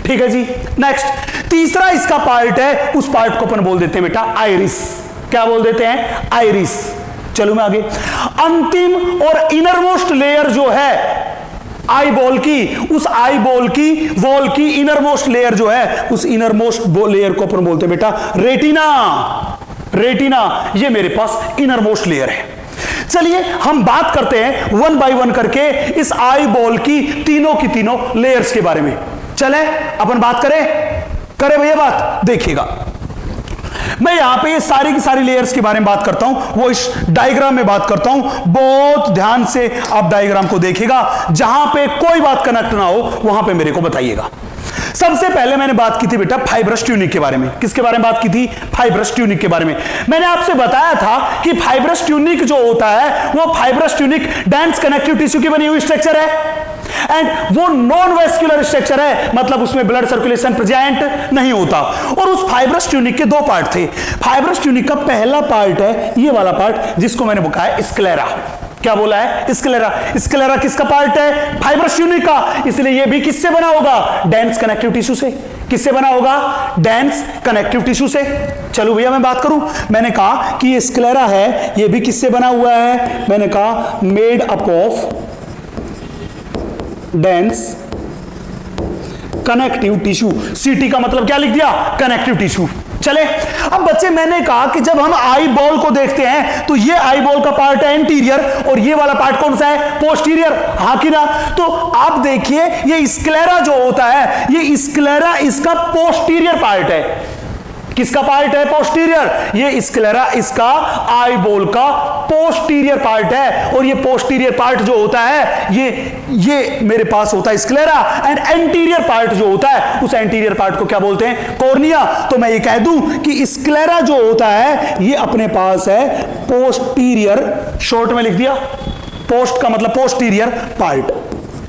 Speaker 1: ठीक है जी। नेक्स्ट तीसरा इसका पार्ट है, उस पार्ट को अपन बोल देते हैं बेटा आइरिस। क्या बोल देते हैं आइरिस। चलो मैं आगे, अंतिम और इनरमोस्ट लेयर जो है आई बॉल की, उस आई बॉल की वॉल की इनरमोस्ट लेयर जो है, उस इनरमोस्ट लेयर को अपन बोलते हैं बेटा रेटिना। रेटिना ये मेरे पास इनरमोस्ट लेयर है। चलिए हम बात करते हैं वन बाय वन करके इस आई बॉल की तीनों लेयर्स के बारे में। चले अपन बात करें भैया बात, देखिएगा मैं यहां पे ये सारी की सारी लेयर्स के बारे में बात करता हूं, वो इस डायग्राम में बात करता हूं। बहुत ध्यान से आप डायग्राम को देखिएगा, जहां पे कोई बात कनेक्ट ना हो वहां पे मेरे को बताइएगा। सबसे पहले मैंने बात की थी बेटा फाइब्रस ट्यूनिक के बारे में। किसके बारे में बात की थी फाइब्रस ट्यूनिक के बारे में। मैंने आपसे बताया था कि फाइब्रस ट्यूनिक जो होता है वो fibrous tunic dense connective tissue की बनी हुई स्ट्रक्चर है, एंड वो नॉन वेस्कुलर स्ट्रक्चर है, मतलब उसमें ब्लड सर्कुलेशन प्रेजेंट नहीं होता। और उस फाइब्रस ट्यूनिक के दो पार्ट थे। फाइब्रस ट्यूनिक का पहला पार्ट है ये वाला पार्ट जिसको मैंने बताया स्क्लेरा। क्या बोला है स्क्लेरा। स्क्लेरा किसका पार्ट है फाइब्रस ट्यूनिक का, इसलिए ये भी किससे बना होगा डेंस कनेक्टिव टिश्यू से। किससे बना होगा डेंस कनेक्टिव टिश्यू से। चलो भैया मैं बात करूं, मैंने कहा कि ये स्क्लेरा है, ये भी किससे बना हुआ है, मैंने कहा made up of dense connective tissue. सीटी का मतलब क्या लिख दिया कनेक्टिव टिश्यू। चले, अब बच्चे मैंने कहा कि जब हम आई बॉल को देखते हैं तो ये आई बॉल का पार्ट है एंटीरियर और ये वाला पार्ट कौन सा है, पोस्टीरियर, हाँ कि ना। तो आप देखिए ये स्क्लेरा जो होता है, ये स्क्लेरा इसका पोस्टीरियर पार्ट है। किसका पार्ट है, पोस्टीरियर। ये स्क्लेरा इसका आई बॉल का पोस्टीरियर पार्ट है और ये पोस्टीरियर पार्ट जो होता है ये मेरे पास होता है स्क्लेरा, एंड एंटीरियर पार्ट जो होता है उस एंटीरियर पार्ट को क्या बोलते हैं, कॉर्निया। तो मैं ये कह दूं कि स्क्लेरा जो होता है ये अपने पास है पोस्टीरियर, शॉर्ट में लिख दिया, पोस्ट का मतलब पोस्टीरियर पार्ट।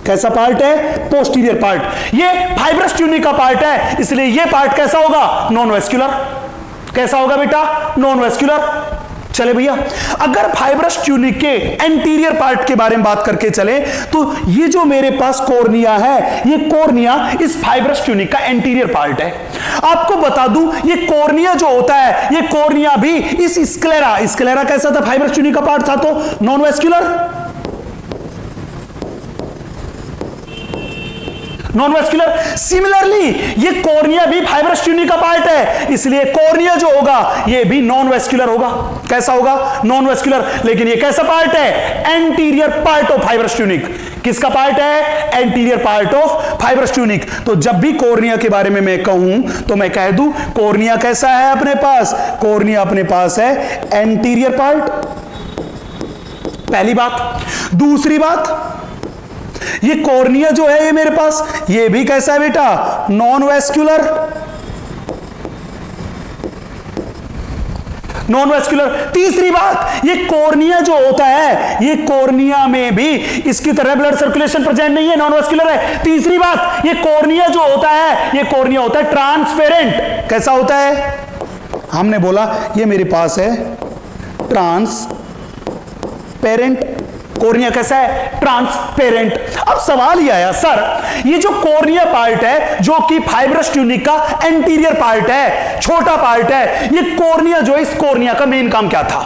Speaker 1: कैसा पार्ट है, पोस्टीरियर पार्ट। ये फाइब्रस ट्यूनिक का पार्ट है, इसलिए ये पार्ट कैसा होगा, नॉन वेस्क्यूलर। कैसा होगा बेटा, नॉन वेस्क्यूलर। चले भैया, अगर फाइब्रस ट्यूनिक के एंटीरियर पार्ट के बारे में बात करके चले तो ये जो मेरे पास कॉर्निया है, ये कॉर्निया इस फाइब्रस ट्यूनिक का एंटीरियर पार्ट है। आपको बता दूं ये कॉर्निया जो होता है, ये कॉर्निया भी इस स्क्लेरा कैसा था, फाइब्रस ट्यूनिक का पार्ट था, तो non vascular, non vascular. Similarly ये कॉर्निया भी फाइब्रस ट्यूनिक का पार्ट है, इसलिए कॉर्निया जो होगा ये भी नॉन वेस्क्यूलर होगा। कैसा होगा, नॉन वेस्क्यूलर। लेकिन ये कैसा पार्ट है, anterior part of fibrous tunic. किसका पार्ट है, anterior part of fibrous tunic. तो जब भी कॉर्निया के बारे में मैं कहूं तो मैं कह दूं कॉर्निया कैसा है अपने पास, कॉर्निया अपने पास है एंटीरियर पार्ट, पहली बात। दूसरी बात, ये कॉर्निया जो है ये मेरे पास ये भी कैसा है बेटा, नॉन वेस्क्यूलर, नॉन वेस्क्यूलर। तीसरी बात, ये कॉर्निया जो होता है ये कॉर्निया में भी इसकी तरह ब्लड सर्कुलेशन प्रेजेंट नहीं है, नॉन वेस्क्यूलर है। तीसरी बात, ये कॉर्निया जो होता है ये कॉर्निया होता है ट्रांसपेरेंट। कैसा होता है, हमने बोला ये मेरे पास है ट्रांसपेरेंट। कॉर्निया कैसा है, ट्रांसपेरेंट। अब सवाल ये आया, सर ये जो कॉर्निया पार्ट है जो कि फाइब्रस ट्यूनिक का एंटीरियर पार्ट है, छोटा पार्ट है, ये कॉर्निया जो है इस कॉर्निया का मेन काम क्या था।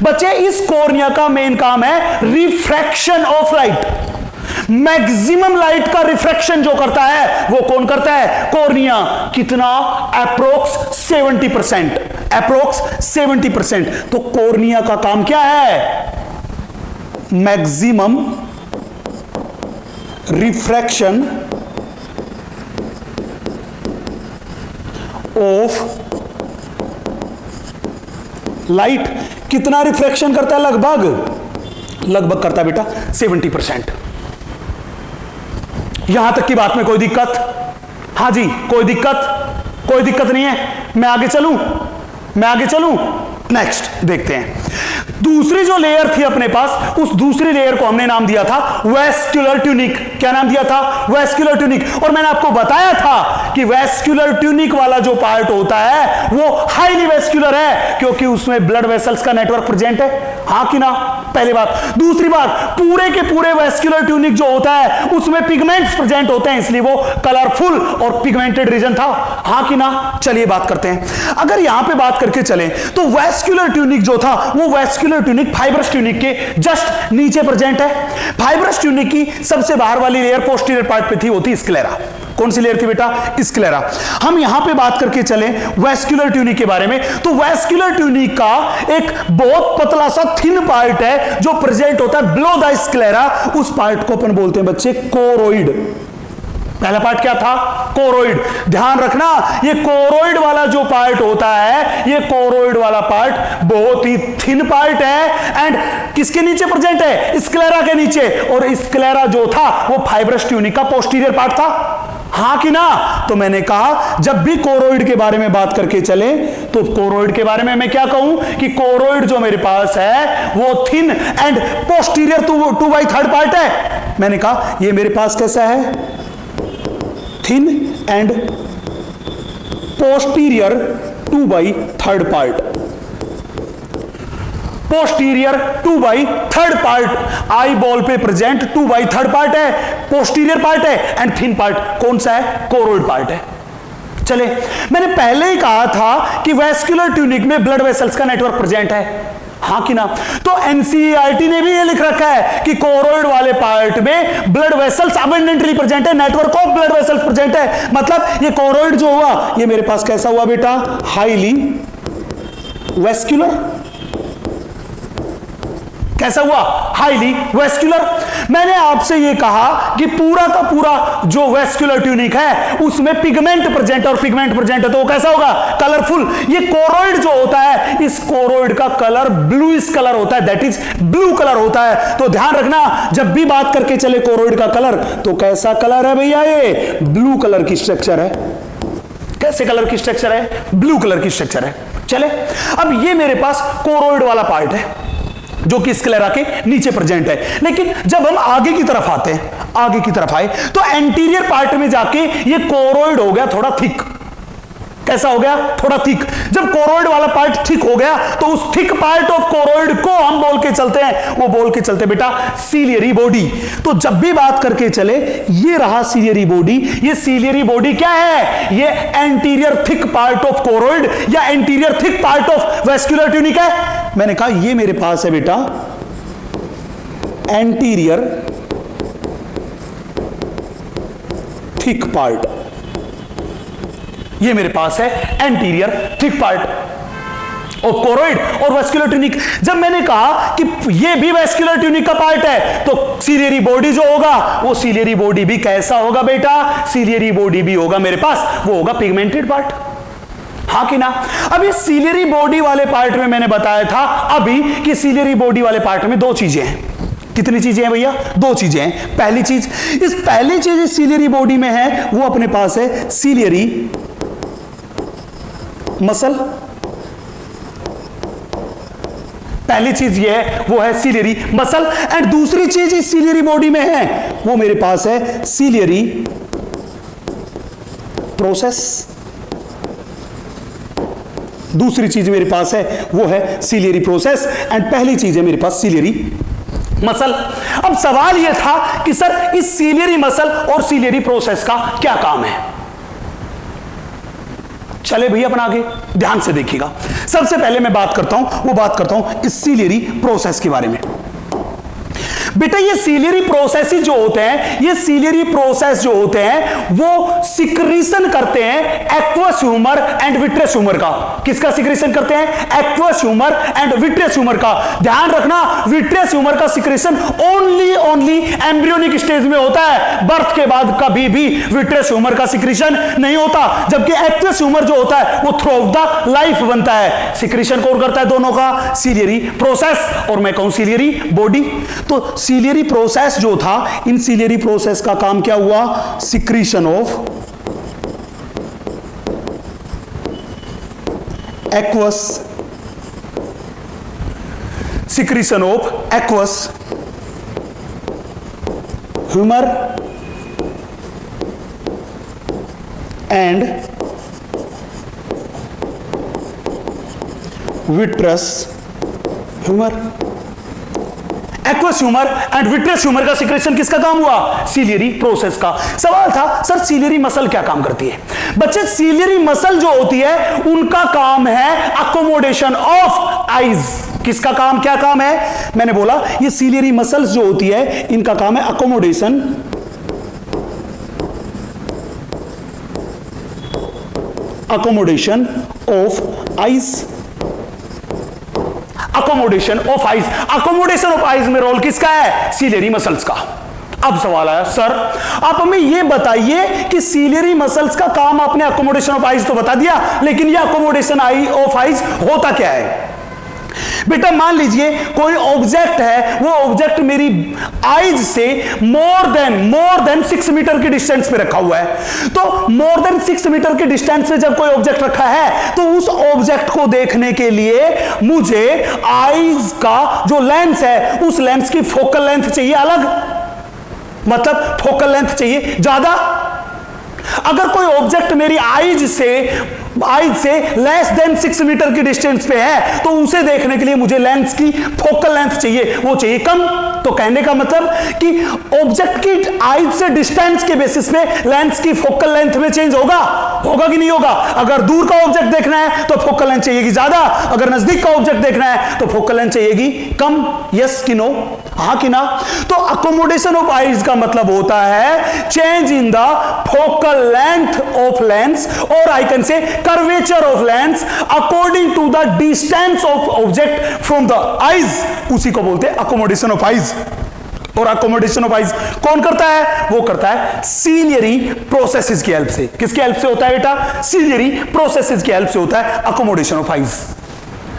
Speaker 1: बच्चे इस कॉर्निया का मेन काम है refraction of light. Maximum light का रिफ्रैक्शन जो करता है वो कौन करता है, कॉर्निया। कितना, अप्रोक्स 70%, अप्रोक्स 70%। तो कॉर्निया का काम क्या है, मैक्सिमम रिफ्रैक्शन ऑफ लाइट। कितना रिफ्रैक्शन करता है, लगभग करता है बेटा 70%। यहां तक की बात में कोई दिक्कत, हाँ जी कोई दिक्कत नहीं है। मैं आगे चलूं, नेक्स्ट देखते हैं। दूसरी जो लेयर थी अपने पास, उस दूसरी लेयर को हमने नाम दिया था वेस्क्यूलर ट्यूनिक। क्या नाम दिया था, वेस्क्यूलर ट्यूनिक। और मैंने आपको बताया था कि वेस्क्यूलर ट्यूनिक वाला जो पार्ट होता है वो हाईली वेस्क्यूलर है, क्योंकि उसमें ब्लड वेसल्स का नेटवर्क प्रेजेंट है, हाँ कि ना, पहली बात। दूसरी बात, पूरे के पूरे वेस्क्यूलर ट्यूनिक जो होता है उसमें पिगमेंट्स प्रेजेंट होते हैं, इसलिए वो कलरफुल और पिगमेंटेड रीजन था, हाँ कि ना। चलिए बात करते हैं। अगर यहां पे बात करके चले तो वेस्क्यूलर ट्यूनिक जो था वो वेस्क्यूलर ट्यूनिक फाइब्रस ट्यूनिक के जस्ट नीचे प्रेजेंट है। फाइब्रस ट्यूनिक की सबसे बाहर वाली लेयर पोस्टीरियर पार्ट पे थी, वो थी स्क्लेरा। कौन सी लेयर थी बेटा, स्क्लेरा। हम यहां पे बात करके चले वेस्क्यूलर ट्यूनिक के बारे में, तो वेस्क्यूलर ट्यूनिक का एक बहुत पतला सा थिन पार्ट है जो प्रेजेंट होता है बिलो द स्क्लेरा। उस पार्ट को अपन बोलते हैं बच्चे कोरोइड। पहला पार्ट क्या था, कोरोइड। ध्यान रखना, ये कोरोइड वाला जो पार्ट होता है, ये कोरोइड वाला पार्ट बहुत ही थिन पार्ट है एंड किसके नीचे प्रेजेंट है, स्क्लेरा के नीचे। और स्क्लेरा जो था वो फाइब्रस ट्यूनिक का पोस्टीरियर पार्ट था, हाँ कि ना। तो मैंने कहा जब भी कोरोइड के बारे में बात करके चले तो कोरोइड के बारे में मैं क्या कहूं कि कोरोइड जो मेरे पास है वो थिन एंड पोस्टीरियर 2/3 पार्ट है। मैंने कहा ये मेरे पास कैसा है, thin and posterior 2/3 part. Posterior 2/3 part eye ball पे प्रेजेंट 2/3 पार्ट है, पोस्टीरियर पार्ट है एंड थिन पार्ट कौन सा है, कोरोइड पार्ट है। चले, मैंने पहले ही कहा था कि वेस्क्यूलर ट्यूनिक में ब्लड वेसल्स का नेटवर्क प्रेजेंट है, हाँ कि ना? तो एनसीईआरटी ने भी ये लिख रखा है कि कोरोइड वाले पार्ट में ब्लड वेसल्स अबंडेंटली प्रेजेंट है, network of blood vessels present है। मतलब ये कोरोइड जो हुआ ये मेरे पास कैसा हुआ बेटा? हाईली वेस्क्युलर। कैसा हुआ? हाईली वेस्क्युलर। मैंने आपसे यह कहा कि पूरा का पूरा जो वेस्क्युलर ट्यूनिक है उसमें पिगमेंट प्रेजेंट, और पिगमेंट प्रेजेंट है तो वो कैसा होगा? कलरफुल। ये कोरोइड जो होता है इस कोरोइड का कलर ब्लूइश कलर होता है, दैट इज ब्लू कलर होता है। तो ध्यान रखना जब भी बात करके चले कोरोइड का कलर तो कैसा कलर है भैया? ये ब्लू कलर की स्ट्रक्चर है। कैसे कलर की स्ट्रक्चर है? ब्लू कलर की स्ट्रक्चर है। चले अब ये मेरे पास कोरोइड वाला पार्ट है जो कि स्क्लेरा के नीचे प्रेजेंट है। लेकिन जब हम आगे की तरफ आते हैं, आगे की तरफ आए तो एंटीरियर पार्ट में जाके ये कोरोइड हो गया थोड़ा थिक। कैसा हो गया? थोड़ा थिक। जब कोरोइड वाला पार्ट थिक हो गया तो उस थिक पार्ट ऑफ कोरोइड को हम बोल के चलते हैं, वो बोल के चलते बेटा सीलियरी बॉडी। तो जब भी बात करके चले ये रहा सीलियरी बॉडी। ये सीलियरी बॉडी क्या है? ये anterior thick part of choroid या anterior thick part of vascular tunic है। मैंने कहा ये मेरे पास है बेटा एंटीरियर थिक पार्ट। ये मेरे पास है anterior thick part of choroid और वेस्क्युलर ट्यूनिक। जब मैंने कहा कि ये भी वेस्क्युलर ट्यूनिक का पार्ट है तो सीलियरी बॉडी जो होगा वो सीलियरी बॉडी भी कैसा होगा बेटा? सीलियरी बॉडी भी होगा मेरे पास, वो होगा पिगमेंटेड पार्ट। हाँ कि ना? अब इस सीलियरी बॉडी वाले पार्ट में मैंने बताया था अभी कि सीलियरी बॉडी वाले पार्ट में दो चीजें हैं। कितनी चीजें हैं भैया? दो चीजें हैं। पहली चीज, इस पहली चीज इस सीलियरी बॉडी में है वो अपने पास है सीलियरी मसल। पहली चीज ये है वो है सीलियरी मसल। एंड दूसरी चीज इस सीलियरी बॉडी में है वो मेरे पास है सीलियरी प्रोसेस। दूसरी चीज मेरे पास है वो है सीलियरी प्रोसेस एंड पहली चीज है मेरे पास सीलियरी मसल। अब सवाल यह था कि सर इस सीलियरी मसल और सीलियरी प्रोसेस का क्या काम है? चले भैया अपन आगे ध्यान से देखिएगा। सबसे पहले मैं बात करता हूं इस सीलियरी प्रोसेस के बारे में। बेटा ये सीलियरी प्रोसेस जो होते हैं, ये सीलियरी प्रोसेस जो होते हैं वो सिक्रीशन करते हैं aqueous humour and vitreous humour का। किसका सिक्रीशन करते हैं? Aqueous humour and vitreous humour का। ध्यान रखना विट्रियस ह्यूमर का सिक्रीशन ओनली एम्ब्रियोनिक स्टेज में होता है। बर्थ के बाद कभी भी विट्रियस ह्यूमर का सिक्रीशन नहीं होता, जबकि एक्वस ह्यूमर जो होता है वो थ्रू आउट द लाइफ बनता है। सिक्रीशन कौन करता है दोनों का? सीलियरी प्रोसेस और मैं कहूं सीलियरी बॉडी। तो सीलियरी प्रोसेस जो था, इन सीलियरी प्रोसेस का काम क्या हुआ? Secretion of aqueous, secretion of aqueous humour and vitreous humour. Aqueous humour and vitreous humour का सिक्रेशन किसका काम हुआ? सीलियरी प्रोसेस का। सवाल था सर सीलियरी मसल क्या काम करती है? बच्चे सीलियरी मसल जो होती है उनका काम है अकोमोडेशन ऑफ आईज। किसका काम? क्या काम है? मैंने बोला ये सीलियरी मसल्स जो होती है इनका काम है accommodation of eyes. Accommodation of eyes, accommodation of eyes में रोल किसका है? सीलियरी मसल्स का। अब सवाल आया सर आप हमें यह बताइए कि सीलियरी मसल्स का काम आपने अकोमोडेशन ऑफ आइज तो बता दिया, लेकिन यह अकोमोडेशन ऑफ आइज होता क्या है? बेटा मान लीजिए कोई ऑब्जेक्ट है, वो ऑब्जेक्ट मेरी आइज से मोर देन 6 मीटर की डिस्टेंस पे रखा हुआ है। तो मोर देन 6 मीटर के डिस्टेंस पे जब कोई ऑब्जेक्ट रखा है तो उस ऑब्जेक्ट को देखने के लिए मुझे आइज का जो लेंस है उस लेंस की फोकल लेंथ चाहिए अलग, मतलब फोकल लेंथ चाहिए ज्यादा। अगर कोई ऑब्जेक्ट मेरी आइज से लेस देन 6 मीटर की डिस्टेंस पे है तो उसे देखने के लिए मुझे लेंस की फोकल लेंथ चाहिए, वो चाहिए कम। तो कहने का मतलब कि ऑब्जेक्ट की आइज से डिस्टेंस के बेसिस पे लेंस की फोकल लेंथ में चेंज होगा कि नहीं होगा? अगर दूर का ऑब्जेक्ट देखना है तो फोकल लेंथ चाहिएगी ज्यादा, अगर नजदीक का ऑब्जेक्ट देखना है तो फोकल लेंथ चाहिएगी कम। यस कि नो? हाँ कि ना? तो अकोमोडेशन ऑफ आइज का मतलब होता है change in the focal length of lens, और I can say curvature of lens according to the distance of object from the eyes, उसी को बोलते हैं अकोमोडेशन ऑफ आइज। और अकोमोडेशन ऑफ आइज कौन करता है? वो करता है सीलियरी प्रोसेसेस की हेल्प से। किसकी हेल्प से होता है बेटा? सीलियरी प्रोसेसेस की हेल्प से होता है अकोमोडेशन ऑफ आइज।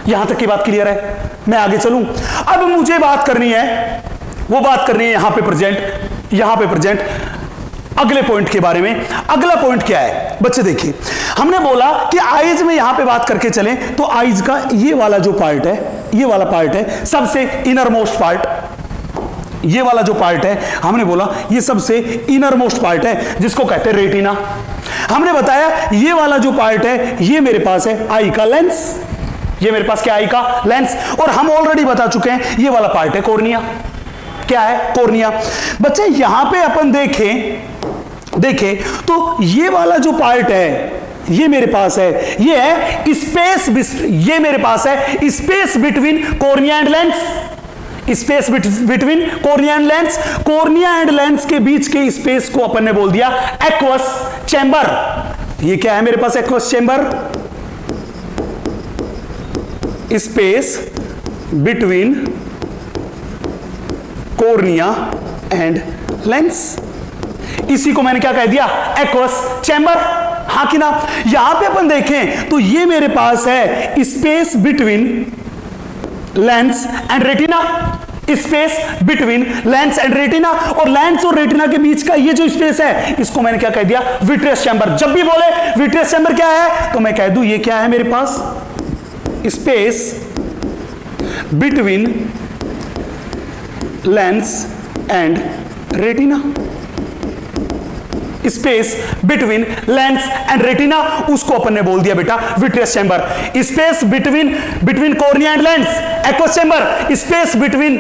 Speaker 1: यहां तक की बात क्लियर है? मैं आगे चलूं। अब मुझे बात करनी है, वो बात करनी है यहां पे प्रेजेंट अगले पॉइंट के बारे में। अगला पॉइंट क्या है बच्चे? देखिए, हमने बोला कि आइज में यहां पे बात करके चलें तो आइज का ये वाला जो पार्ट है, ये वाला पार्ट है सबसे इनर मोस्ट पार्ट। ये वाला जो पार्ट है हमने बोला ये सबसे इनर मोस्ट पार्ट है जिसको कहते हैं रेटिना। हमने बताया ये वाला जो पार्ट है ये मेरे पास है आई का लेंस, ये मेरे पास क्या? आई का लेंस। और हम ऑलरेडी बता चुके हैं ये वाला पार्ट है कॉर्निया। क्या है? कॉर्निया। बच्चे यहां पे अपन देखें तो ये वाला जो पार्ट है ये मेरे पास है, ये है स्पेस, ये मेरे पास है space between cornea and lens, space between cornea and lens. Cornea and lens के बीच के स्पेस को अपन ने बोल दिया एक्वस चैम्बर। ये क्या है मेरे पास? Aqueous chamber, space between cornea and lens, इसी को मैंने क्या कह दिया? Aqueous chamber. हाँ कि ना? यहां पे अपन देखें तो ये मेरे पास है space between lens and retina, space between lens and retina. और लेंस और रेटिना के बीच का ये जो स्पेस है इसको मैंने क्या कह दिया? Vitreous chamber. जब भी बोले विट्रियस चैम्बर क्या है तो मैं कह दूं ये क्या है मेरे पास? Space between lens and retina, space between lens and retina, उसको अपन ने बोल दिया बेटा vitreous chamber. Space between cornea and lens aqueous chamber, space between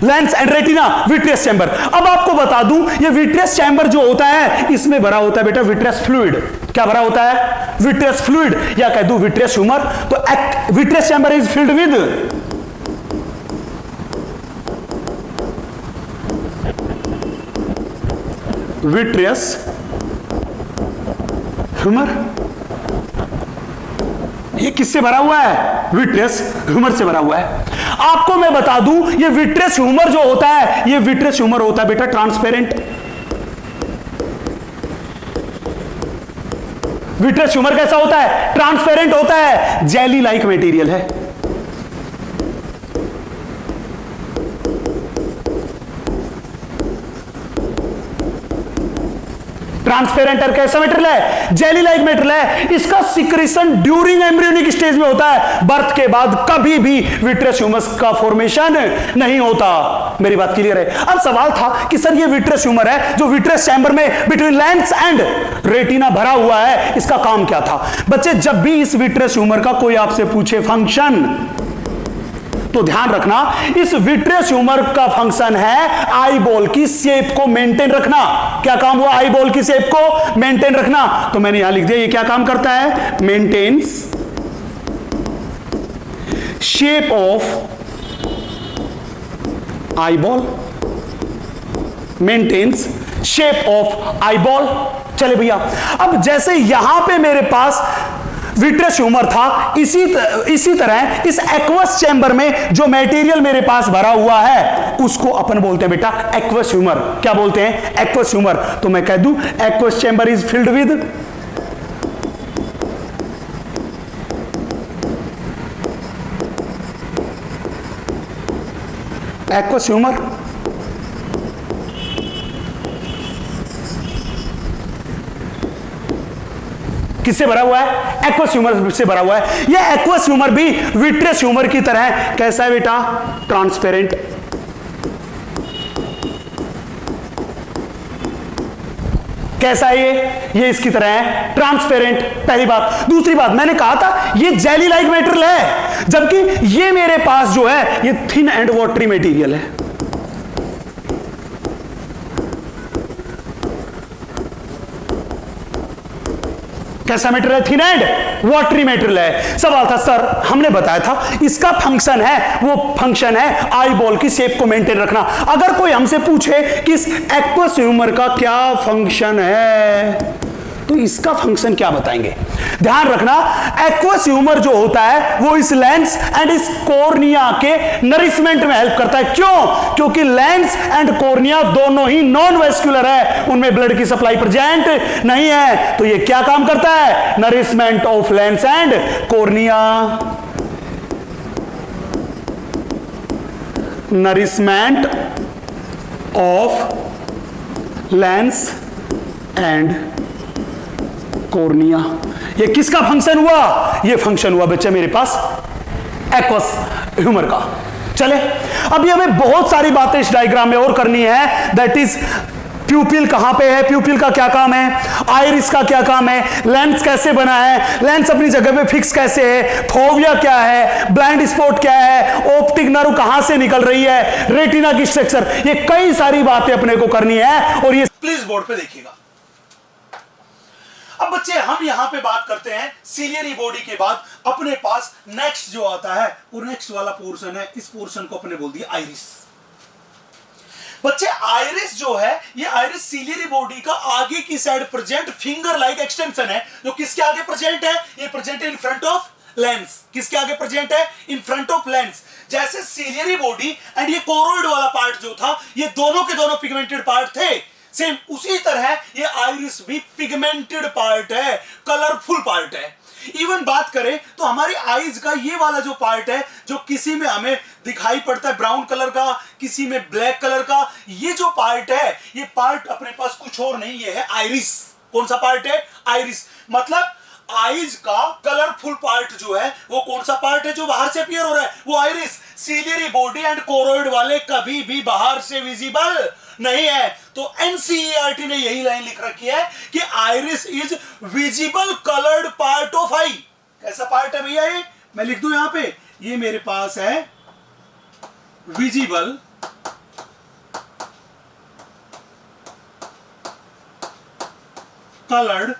Speaker 1: lens and retina vitreous chamber. अब आपको बता दूं ये विट्रियस चैम्बर जो होता है इसमें भरा होता है बेटा विट्रियस फ्लूइड। क्या भरा होता है? विट्रियस फ्लूइड, या कह दूं विट्रियस ह्यूमर। तो vitreous chamber is filled with vitreous humour. ये किससे भरा हुआ है? विट्रियस ह्यूमर से भरा हुआ है। आपको मैं बता दूं ये विट्रियस ह्यूमर जो होता है ये विट्रियस ह्यूमर होता है बेटा ट्रांसपेरेंट। विट्रियस ह्यूमर कैसा होता है? ट्रांसपेरेंट होता है, जेली लाइक मटेरियल है। ट्रांसपेरेंट और कैसा मटेरियल है? जेली लाइक मटेरियल है। इसका सिक्रेशन ड्यूरिंग एम्ब्रियोनिक स्टेज में होता है, बर्थ के बाद कभी भी विट्रियस ह्यूमर का फॉर्मेशन नहीं होता। मेरी बात क्लियर है? अब सवाल था कि सर ये विट्रियस ह्यूमर है जो विट्रियस चैम्बर में बिटवीन लेंस एंड रेटिना भरा हुआ है, इसका काम क्या था? बच्चे जब भी इस विट्रियस ह्यूमर का कोई आपसे पूछे फंक्शन तो ध्यान रखना इस विट्रियस ह्यूमर का फंक्शन है आई बॉल की शेप को मेंटेन रखना। क्या काम हुआ? आई बॉल की शेप को मेंटेन रखना। तो मैंने यहां लिख दिया ये क्या काम करता है? Maintains shape of eyeball, maintains shape of eyeball. चले भैया, अब जैसे यहां पे मेरे पास विट्रियस ह्यूमर था, इसी तरह इस एक्वस चैम्बर में जो मटेरियल मेरे पास भरा हुआ है उसको अपन बोलते हैं बेटा एक्वस ह्यूमर। क्या बोलते हैं? Aqueous humour. तो मैं कह दूं aqueous chamber is filled with aqueous humour. किससे भरा हुआ है? एक्वस ह्यूमर से भरा हुआ है। यह एक्वस ह्यूमर भी विट्रियस ह्यूमर की तरह है। कैसा है बेटा? ट्रांसपेरेंट। कैसा है ये इसकी तरह है, ट्रांसपेरेंट। पहली बात। दूसरी बात, मैंने कहा था ये जेली लाइक मटेरियल है, जबकि ये मेरे पास जो है ये थिन एंड वाटरी मटेरियल है। कैसा मटेरियल है? थिन एंड वाटरी मटेरियल है। सवाल था सर, हमने बताया था इसका फंक्शन है, वो फंक्शन है आई बॉल की शेप को मेंटेन रखना। अगर कोई हमसे पूछे कि इस एक्वस ह्यूमर का क्या फंक्शन है, तो इसका फंक्शन क्या बताएंगे? ध्यान रखना, एक्वस ह्यूमर जो होता है वो इस लेंस एंड इस कॉर्निया के नरिशमेंट में हेल्प करता है। क्यों? क्योंकि लेंस एंड कॉर्निया दोनों ही नॉन वेस्कुलर है, उनमें ब्लड की सप्लाई प्रेजेंट नहीं है। तो ये क्या काम करता है? Nourishment of lens and cornea. Nourishment of lens and cornea. ये किसका फंक्शन हुआ? ये फंक्शन हुआ बच्चे मेरे पास एक्वस ह्यूमर का। चले, अभी हमें बहुत सारी बातें इस डायग्राम में और करनी है। दैट इज प्यूपिल कहां पे है, प्यूपिल का क्या काम है, आइरिस का क्या काम है, लेंस कैसे बना है, लेंस अपनी जगह पे फिक्स कैसे है, फोविया क्या है, ब्लाइंड स्पॉट क्या है, ऑप्टिक नर्व कहां से निकल रही है, रेटिना की स्ट्रक्चर, ये कई सारी बातें अपने को करनी है। और ये प्लीज बोर्ड पे देखिएगा। अब बच्चे हम यहां पे बात करते हैं सीलियरी बॉडी के बाद अपने पास नेक्स्ट जो आता है वो नेक्स्ट वाला पोर्शन है। इस पोर्शन को अपने बोल दिया आइरिस। बच्चे आइरिस जो है, ये आइरिस सीलियरी बॉडी का आगे की side present finger like extension है, जो किसके आगे प्रेजेंट है? ये प्रेजेंट है इन फ्रंट ऑफ लेंस। किसके आगे प्रेजेंट है? In front of lens. जैसे सीलियरी बॉडी एंड ये कोरोइड वाला पार्ट जो था, ये दोनों के दोनों पिगमेंटेड पार्ट थे, सेम उसी तरह ये आइरिस भी पिगमेंटेड पार्ट है, कलरफुल पार्ट है। इवन बात करें तो हमारी आईज का ये वाला जो पार्ट है, जो किसी में हमें दिखाई पड़ता है ब्राउन कलर का, किसी में ब्लैक कलर का, ये जो पार्ट है, ये पार्ट अपने पास कुछ और नहीं, ये है आइरिस। कौन सा पार्ट है? आइरिस। मतलब आईज का कलरफुल पार्ट जो है वो कौन सा पार्ट है जो बाहर से अपीयर हो रहा है? वो iris. Ciliary body and choroid वाले कभी भी बाहर से विजिबल नहीं है। तो एनसीईआरटी ने यही लाइन लिख रखी है कि iris is visible coloured part of eye. कैसा पार्ट है भैया ये? मैं लिख दूं यहां पे, ये मेरे पास है visible coloured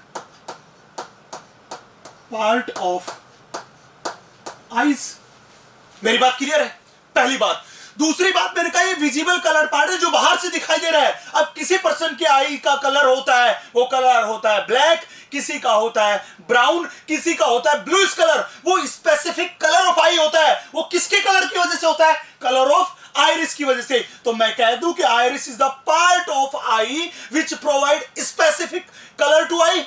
Speaker 1: part of eyes. मेरी बात क्लियर है? पहली बात। दूसरी बात, मैंने कहा ये विजिबल कलर पार्ट है जो बाहर से दिखाई दे रहा है। अब किसी पर्सन के आई का कलर होता है, वो कलर होता है ब्लैक, किसी का होता है ब्राउन, किसी का होता है ब्लूइश कलर। वो स्पेसिफिक कलर ऑफ आई होता है। वो किसके कलर की वजह से होता है? कलर ऑफ आइरिस की वजह से। तो मैं कह दूं कि iris is the part of eye which provide specific colour to eye.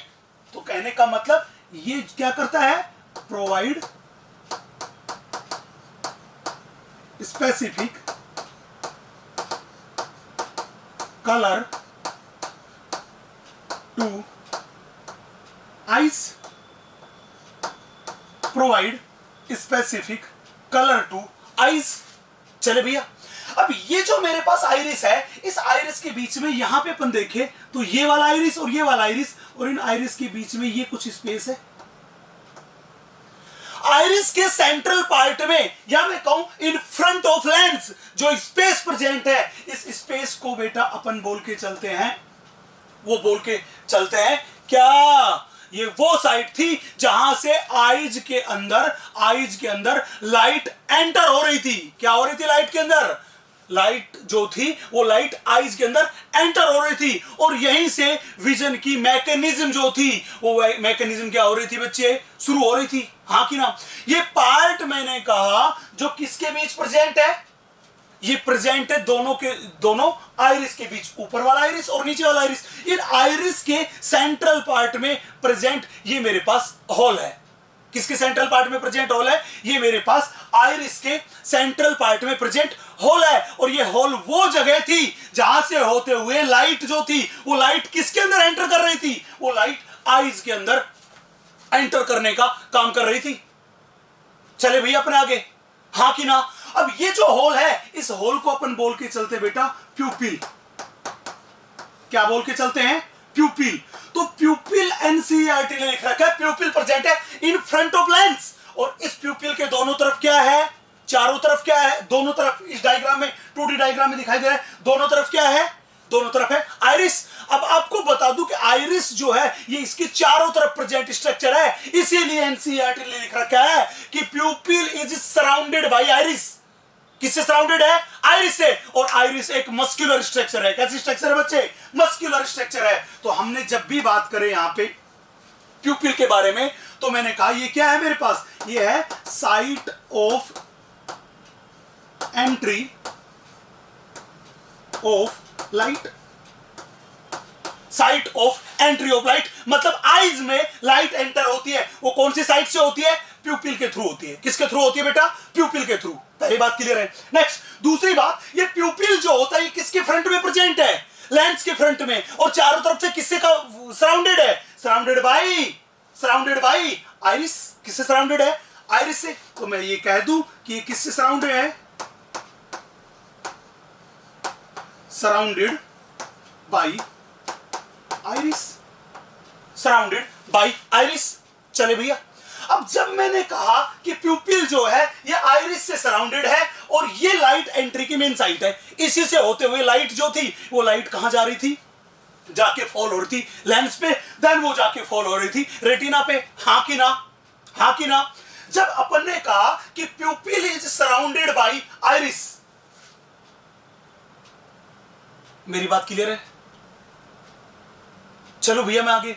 Speaker 1: तो कहने का मतलब ये क्या करता है? Provide specific colour to eyes. Provide specific colour to eyes. चले भैया, अब ये जो मेरे पास आइरिस है, इस आइरिस के बीच में यहां पे अपन देखें तो ये वाला आइरिस और ये वाला आइरिस, और इन आइरिस के बीच में ये कुछ स्पेस है। आइरिस के सेंट्रल पार्ट में, या मैं कहूं इन फ्रंट ऑफ लेंस, जो स्पेस प्रेजेंट है, इस स्पेस को बेटा अपन बोल के चलते हैं, वो बोल के चलते हैं क्या? ये वो साइड थी जहां से आइज के अंदर लाइट एंटर हो रही थी। क्या हो रही थी लाइट के अंदर? लाइट जो थी वो लाइट आइज के अंदर एंटर हो रही थी, और यहीं से विजन की मैकेनिज्म जो थी, वो मैकेनिज्म क्या हो रही थी बच्चे? शुरू हो रही थी। हाँ कि ना? ये पार्ट मैंने कहा जो किसके बीच प्रेजेंट है? ये प्रेजेंट है दोनों आइरिस के बीच, ऊपर वाला आइरिस और नीचे वाला आइरिस। इन आइरिस के सेंट्रल पार्ट में प्रेजेंट ये मेरे पास होल है। किसके सेंट्रल पार्ट में प्रेजेंट होल है? ये मेरे पास आइरिस के सेंट्रल पार्ट में प्रेजेंट होल है। और ये होल वो जगह थी जहां से होते हुए लाइट जो थी, वो लाइट किसके अंदर एंटर कर रही थी? वो लाइट आइज के अंदर एंटर करने का काम कर रही थी। चले भैया अपने आगे, हाँ कि ना? अब ये जो होल है, इस होल को अपन बोल के चलते बेटा प्यूपिल। क्या बोल के चलते हैं? प्यूपिल। तो प्यूपिल एनसीईआरटी ने लिख रखा है, प्यूपिल प्रेजेंट है इन फ्रंट ऑफ लेंस। और इस प्यूपिल के दोनों तरफ क्या है? चारों तरफ क्या है? दोनों तरफ इस डायग्राम में, 2D डायग्राम में दिखाई दे रहा है, दोनों तरफ क्या है? दोनों तरफ है आइरिस। अब आपको बता दूं कि आइरिस जो है ये इसके चारों तरफ प्रेजेंट स्ट्रक्चर है, इसीलिए एनसीईआरटी ने लिख रखा है कि प्यूपिल इज सराउंडेड बाय आइरिस। किससे सराउंडेड है? आइरिस से। और आइरिस एक मस्कुलर स्ट्रक्चर है। कैसी स्ट्रक्चर है बच्चे? मस्कुलर स्ट्रक्चर है। तो हमने जब भी बात करें यहां पे प्यूपिल के बारे में तो मैंने कहा ये क्या है मेरे पास? ये है site of entry of light. Site of entry of light मतलब आईज में लाइट एंटर होती है, वो कौन सी साइट से होती है? प्यूपिल के थ्रू होती है। किसके थ्रू होती है बेटा? प्यूपिल के थ्रू। पहली बात क्लियर है। नेक्स्ट दूसरी बात, ये प्यूपिल जो होता है ये किसके फ्रंट में प्रेजेंट है? लेंस के फ्रंट में। और चारों तरफ से किससे का सराउंडेड है? Surrounded by iris. किससे सराउंडेड है? आइरिस से। तो मैं ये कह दूं कि ये किससे सराउंडेड है? Surrounded by iris. Surrounded by iris. चले भैया, अब जब मैंने कहा कि प्यूपिल जो है ये आइरिस से सराउंडेड है और ये लाइट एंट्री की मेन साइट है, इसी से होते हुए लाइट जो थी वो लाइट कहां जा रही थी? जाके फॉल हो रही थी लेंस पे, देन वो जाके फॉल हो रही थी रेटिना पे। हां कि ना? हां कि ना? जब अपन ने कहा कि प्यूपिल इज सराउंडेड बाय आइरिस, मेरी बात क्लियर है? चलो भैया मैं आगे।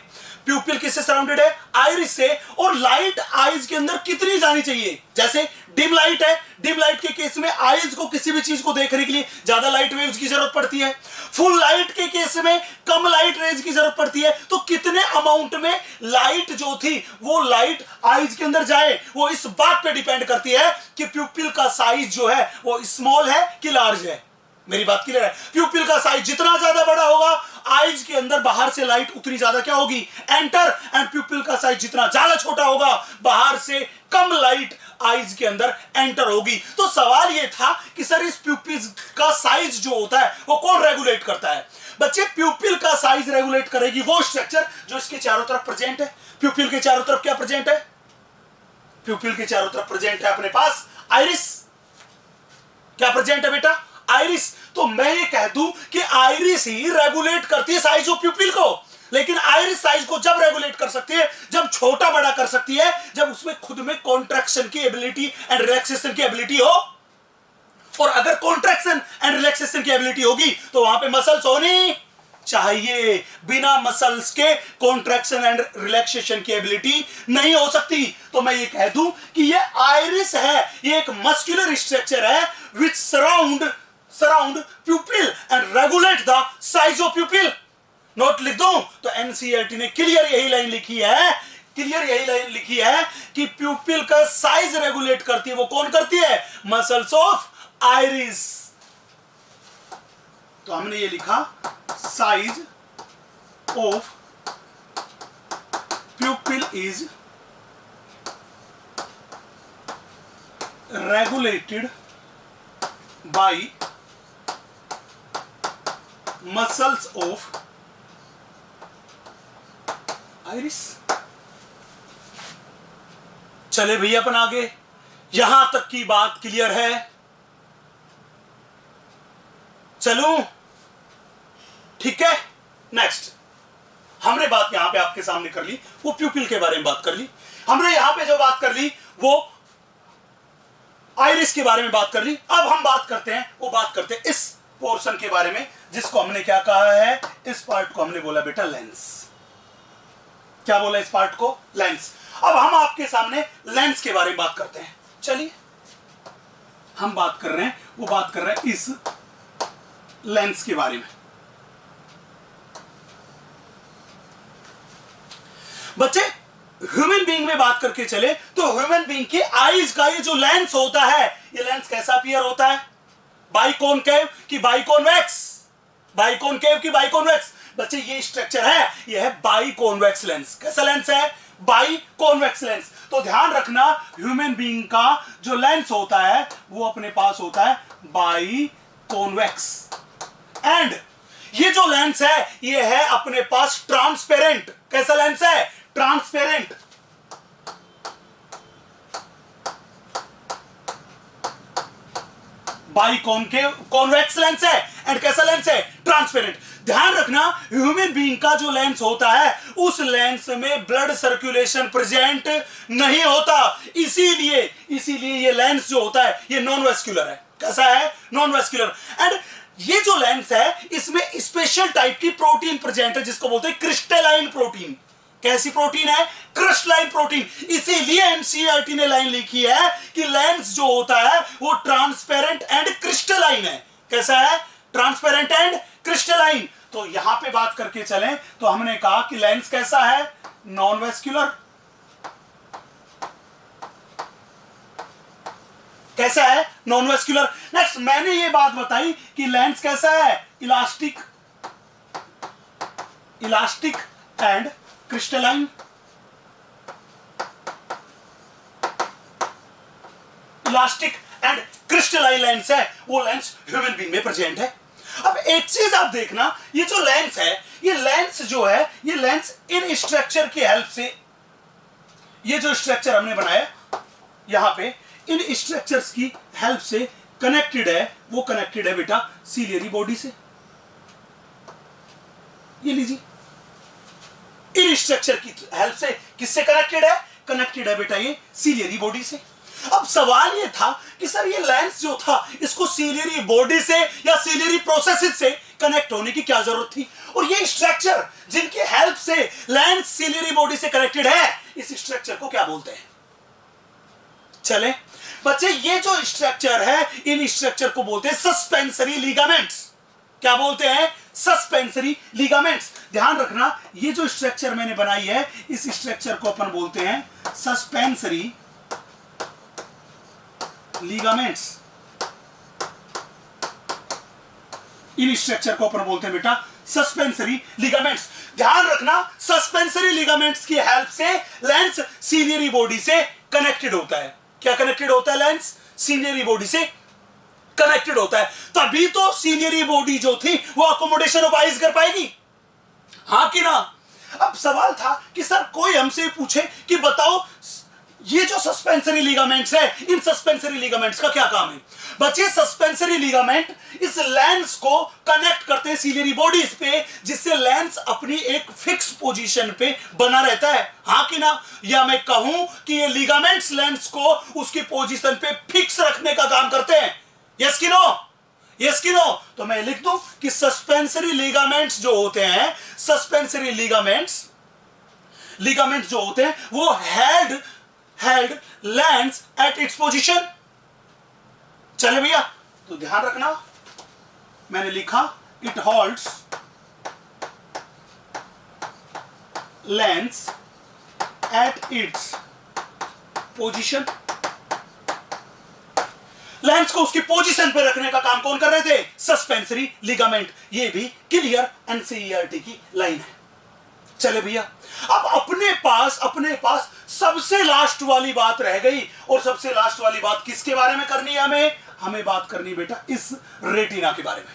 Speaker 1: प्यूपिल किससे सराउंडेड है? आइरिस से। और लाइट आईज के अंदर कितनी जानी चाहिए? जैसे डिम लाइट है, डिम लाइट के केस में आईज को किसी भी चीज को देखने के लिए ज्यादा लाइट वेव्स की जरूरत पड़ती है। फुल लाइट के केस में कम लाइट रेज की जरूरत पड़ती है। तो कितने अमाउंट में लाइट जो थी वो लाइट आईज के अंदर जाए, वो इस बात पे डिपेंड करती है कि प्यूपिल का साइज जो है वो स्मॉल है कि लार्ज है। मेरी बात क्लियर है? प्यूपिल का साइज जितना ज्यादा बड़ा होगा आईज के अंदर बाहर से लाइट उतनी ज्यादा क्या होगी? एंटर। एंड प्यूपिल का साइज जितना ज्यादा छोटा होगा बाहर से कम लाइट आईज के अंदर एंटर होगी। तो सवाल यह था कि सर इस प्यूपिल का साइज जो होता है वो कौन रेगुलेट करता है? बच्चे प्यूपिल का साइज रेगुलेट करेगी वो स्ट्रक्चर जो इसके चारों तरफ प्रेजेंट है। प्यूपिल के चारों तरफ क्या प्रेजेंट है? प्यूपिल के चारों तरफ प्रेजेंट है अपने पास आइरिस। क्या प्रेजेंट है बेटा? आइरिस। तो मैं ये कह दूं कि आइरिस ही रेगुलेट करती है साइज ऑफ प्यूपिल को। लेकिन आइरिस साइज को जब रेगुलेट कर सकती है जब छोटा बड़ा कर सकती है, जब उसमें खुद में कॉन्ट्रैक्शन की एबिलिटी एंड रिलैक्सेशन की एबिलिटी हो। और अगर कॉन्ट्रैक्शन एंड रिलैक्सेशन की एबिलिटी होगी तो वहां पे मसल्स होनी चाहिए। बिना मसल्स के कॉन्ट्रैक्शन एंड रिलैक्सेशन की एबिलिटी नहीं हो सकती। तो मैं ये कह दूं कि ये आइरिस है, ये एक मस्कुलर स्ट्रक्चर है which surround pupil and regulate the size of pupil. Note लिख दूं तो एनसीईआरटी ने क्लियर यही लाइन लिखी है कि प्यूपिल का साइज रेगुलेट करती है वो कौन करती है? Muscles of iris. तो हमने ये लिखा size of प्यूपिल is regulated by muscles of iris। चले भैया अपन आगे, यहां तक की बात क्लियर है? चलूं? ठीक है। नेक्स्ट हमने बात यहां पे आपके सामने कर ली, वो प्यूपिल के बारे में बात कर ली। हमने यहां पे जो बात कर ली वो आइरिस के बारे में बात कर ली। अब हम बात करते हैं इस पोर्शन के बारे में जिसको हमने क्या कहा है? इस पार्ट को हमने बोला बेटा लेंस। क्या बोला इस पार्ट को? लेंस। अब हम आपके सामने लेंस के बारे में बात करते हैं। चलिए हम बात कर रहे हैं इस लेंस के बारे में। बच्चे ह्यूमन बीइंग में बात करके चले तो ह्यूमन बीइंग की आईज का ये जो लेंस होता है, ये लेंस कैसा अपीयर होता है? बाइकॉनकेव की बाइकॉन्वेक्स? बाइकॉनकेव की बाइकॉन्वेक्स? बच्चे ये स्ट्रक्चर है, ये है बाइकॉन्वेक्स लेंस। कैसा लेंस है? Biconvex lens. तो ध्यान रखना ह्यूमन बीइंग का जो लेंस होता है वो अपने पास होता है बाइकॉन्वेक्स। एंड ये जो लेंस है ये है अपने पास ट्रांसपेरेंट। कैसा लेंस है? ट्रांसपेरेंट। बाइकॉनकेव कॉन्वेक्स लेंस है एंड कैसा लेंस है? ट्रांसपेरेंट। ध्यान रखना, ह्यूमन बीइंग का जो लेंस होता है उस लेंस में ब्लड सर्कुलेशन प्रेजेंट नहीं होता, इसीलिए ये लेंस जो होता है ये नॉन वेस्कुलर है। कैसा है? Non vascular. एंड ये जो लेंस है इसमें स्पेशल टाइप की प्रोटीन प्रेजेंट है जिसको बोलते हैं क्रिस्टलाइन प्रोटीन। कैसी प्रोटीन है? Crystalline protein. इसीलिए एनसीईआरटी ने लाइन लिखी है कि लेंस जो होता है वो ट्रांसपेरेंट एंड क्रिस्टलाइन है। कैसा है? Transparent and crystalline. तो यहां पे बात करके चलें तो हमने कहा कि लेंस कैसा है? Non vascular. कैसा है? Non vascular. नेक्स्ट मैंने ये बात बताई कि लेंस कैसा है? Elastic and crystalline. Elastic and crystalline lens है, वो लेंस ह्यूमन बीइंग में प्रेजेंट है। अब एक चीज आप देखना, ये जो लेंस है, ये लेंस जो है, ये लेंस इन स्ट्रक्चर की हेल्प से, ये जो स्ट्रक्चर हमने बनाया यहां पे, इन स्ट्रक्चर्स की हेल्प से कनेक्टेड है। वो कनेक्टेड है बेटा सीलियरी बॉडी से। ये लीजिए, इन स्ट्रक्चर की हेल्प से किससे कनेक्टेड है? कनेक्टेड है बेटा ये सीलियरी बॉडी से। अब सवाल ये था कि सर ये लेंस जो था इसको सीलियरी बॉडी से या सीलियरी प्रोसेसेस से कनेक्ट होने की क्या जरूरत थी? और ये स्ट्रक्चर जिनकी हेल्प से लेंस सीलियरी बॉडी से कनेक्टेड है, इस स्ट्रक्चर को क्या बोलते हैं? चले बच्चे, ये जो स्ट्रक्चर है, इन स्ट्रक्चर को बोलते हैं सस्पेंसरी लिगामेंट्स। क्या बोलते हैं? Suspensory ligaments. ध्यान रखना, ये जो स्ट्रक्चर मैंने बनाई है, इस स्ट्रक्चर को अपन बोलते हैं सस्पेंसरी लिगामेंट्स। इन स्ट्रक्चर को अपन बोलते हैं बेटा सस्पेंसरी लिगामेंट्स। ध्यान रखना, सस्पेंसरी लिगामेंट्स की हेल्प से लेंस सीलियरी बॉडी से कनेक्टेड होता है। क्या कनेक्टेड होता है? लेंस सीलियरी बॉडी से कनेक्टेड होता है। तभी तो सीलियरी बॉडी जो थी वो अकोमोडेशन ऑफ आईज कर पाएगी, हाँ कि ना? अब सवाल था कि सर कोई हमसे पूछे कि बताओ ये जो सस्पेंसरी लिगामेंट्स है, इन सस्पेंसरी लिगामेंट्स का क्या काम है? बच्चे, सस्पेंसरी लिगामेंट इस लेंस को कनेक्ट करते हैं सीलियरी बॉडीज पे, जिससे लेंस अपनी एक फिक्स पोजीशन पे बना रहता है, हाँ कि ना? या मैं कहूं कि ये लिगामेंट्स लेंस को उसकी पोजीशन पे फिक्स रखने का काम करते हैं। यस कि नो? यस कि नो? तो मैं लिख दूं कि सस्पेंसरी लिगामेंट्स जो होते हैं, सस्पेंसरी लिगामेंट्स जो होते हैं वो held lens at its position। चले भैया, तो ध्यान रखना, मैंने लिखा it holds lens at its position। Lens को उसकी पोजीशन पे रखने का काम कौन कर रहे थे? Suspensory ligament. ये भी क्लियर एनसीईआरटी की लाइन है। चले भैया, अब अपने पास सबसे लास्ट वाली बात रह गई, और सबसे लास्ट वाली बात किसके बारे में करनी है? हमें बात करनी है बेटा इस रेटिना के बारे में।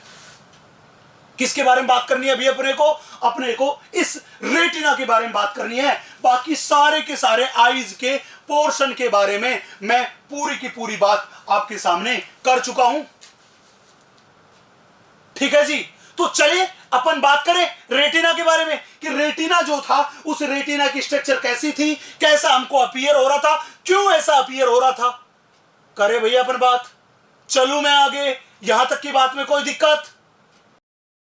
Speaker 1: किसके बारे में बात करनी है अभी? अपने को इस रेटिना के बारे में बात करनी है। बाकी सारे के सारे आईज के पोर्शन के बारे में मैं पूरी की पूरी बात आपके सामने कर चुका हूं। ठीक है जी, तो चलिए अपन बात करें रेटिना के बारे में कि रेटिना जो था, उस रेटिना की स्ट्रक्चर कैसी थी, कैसा हमको अपीयर हो रहा था, क्यों ऐसा अपीयर हो रहा था। करे भैया अपन बात, चलूं मैं आगे? यहां तक की बात में कोई दिक्कत?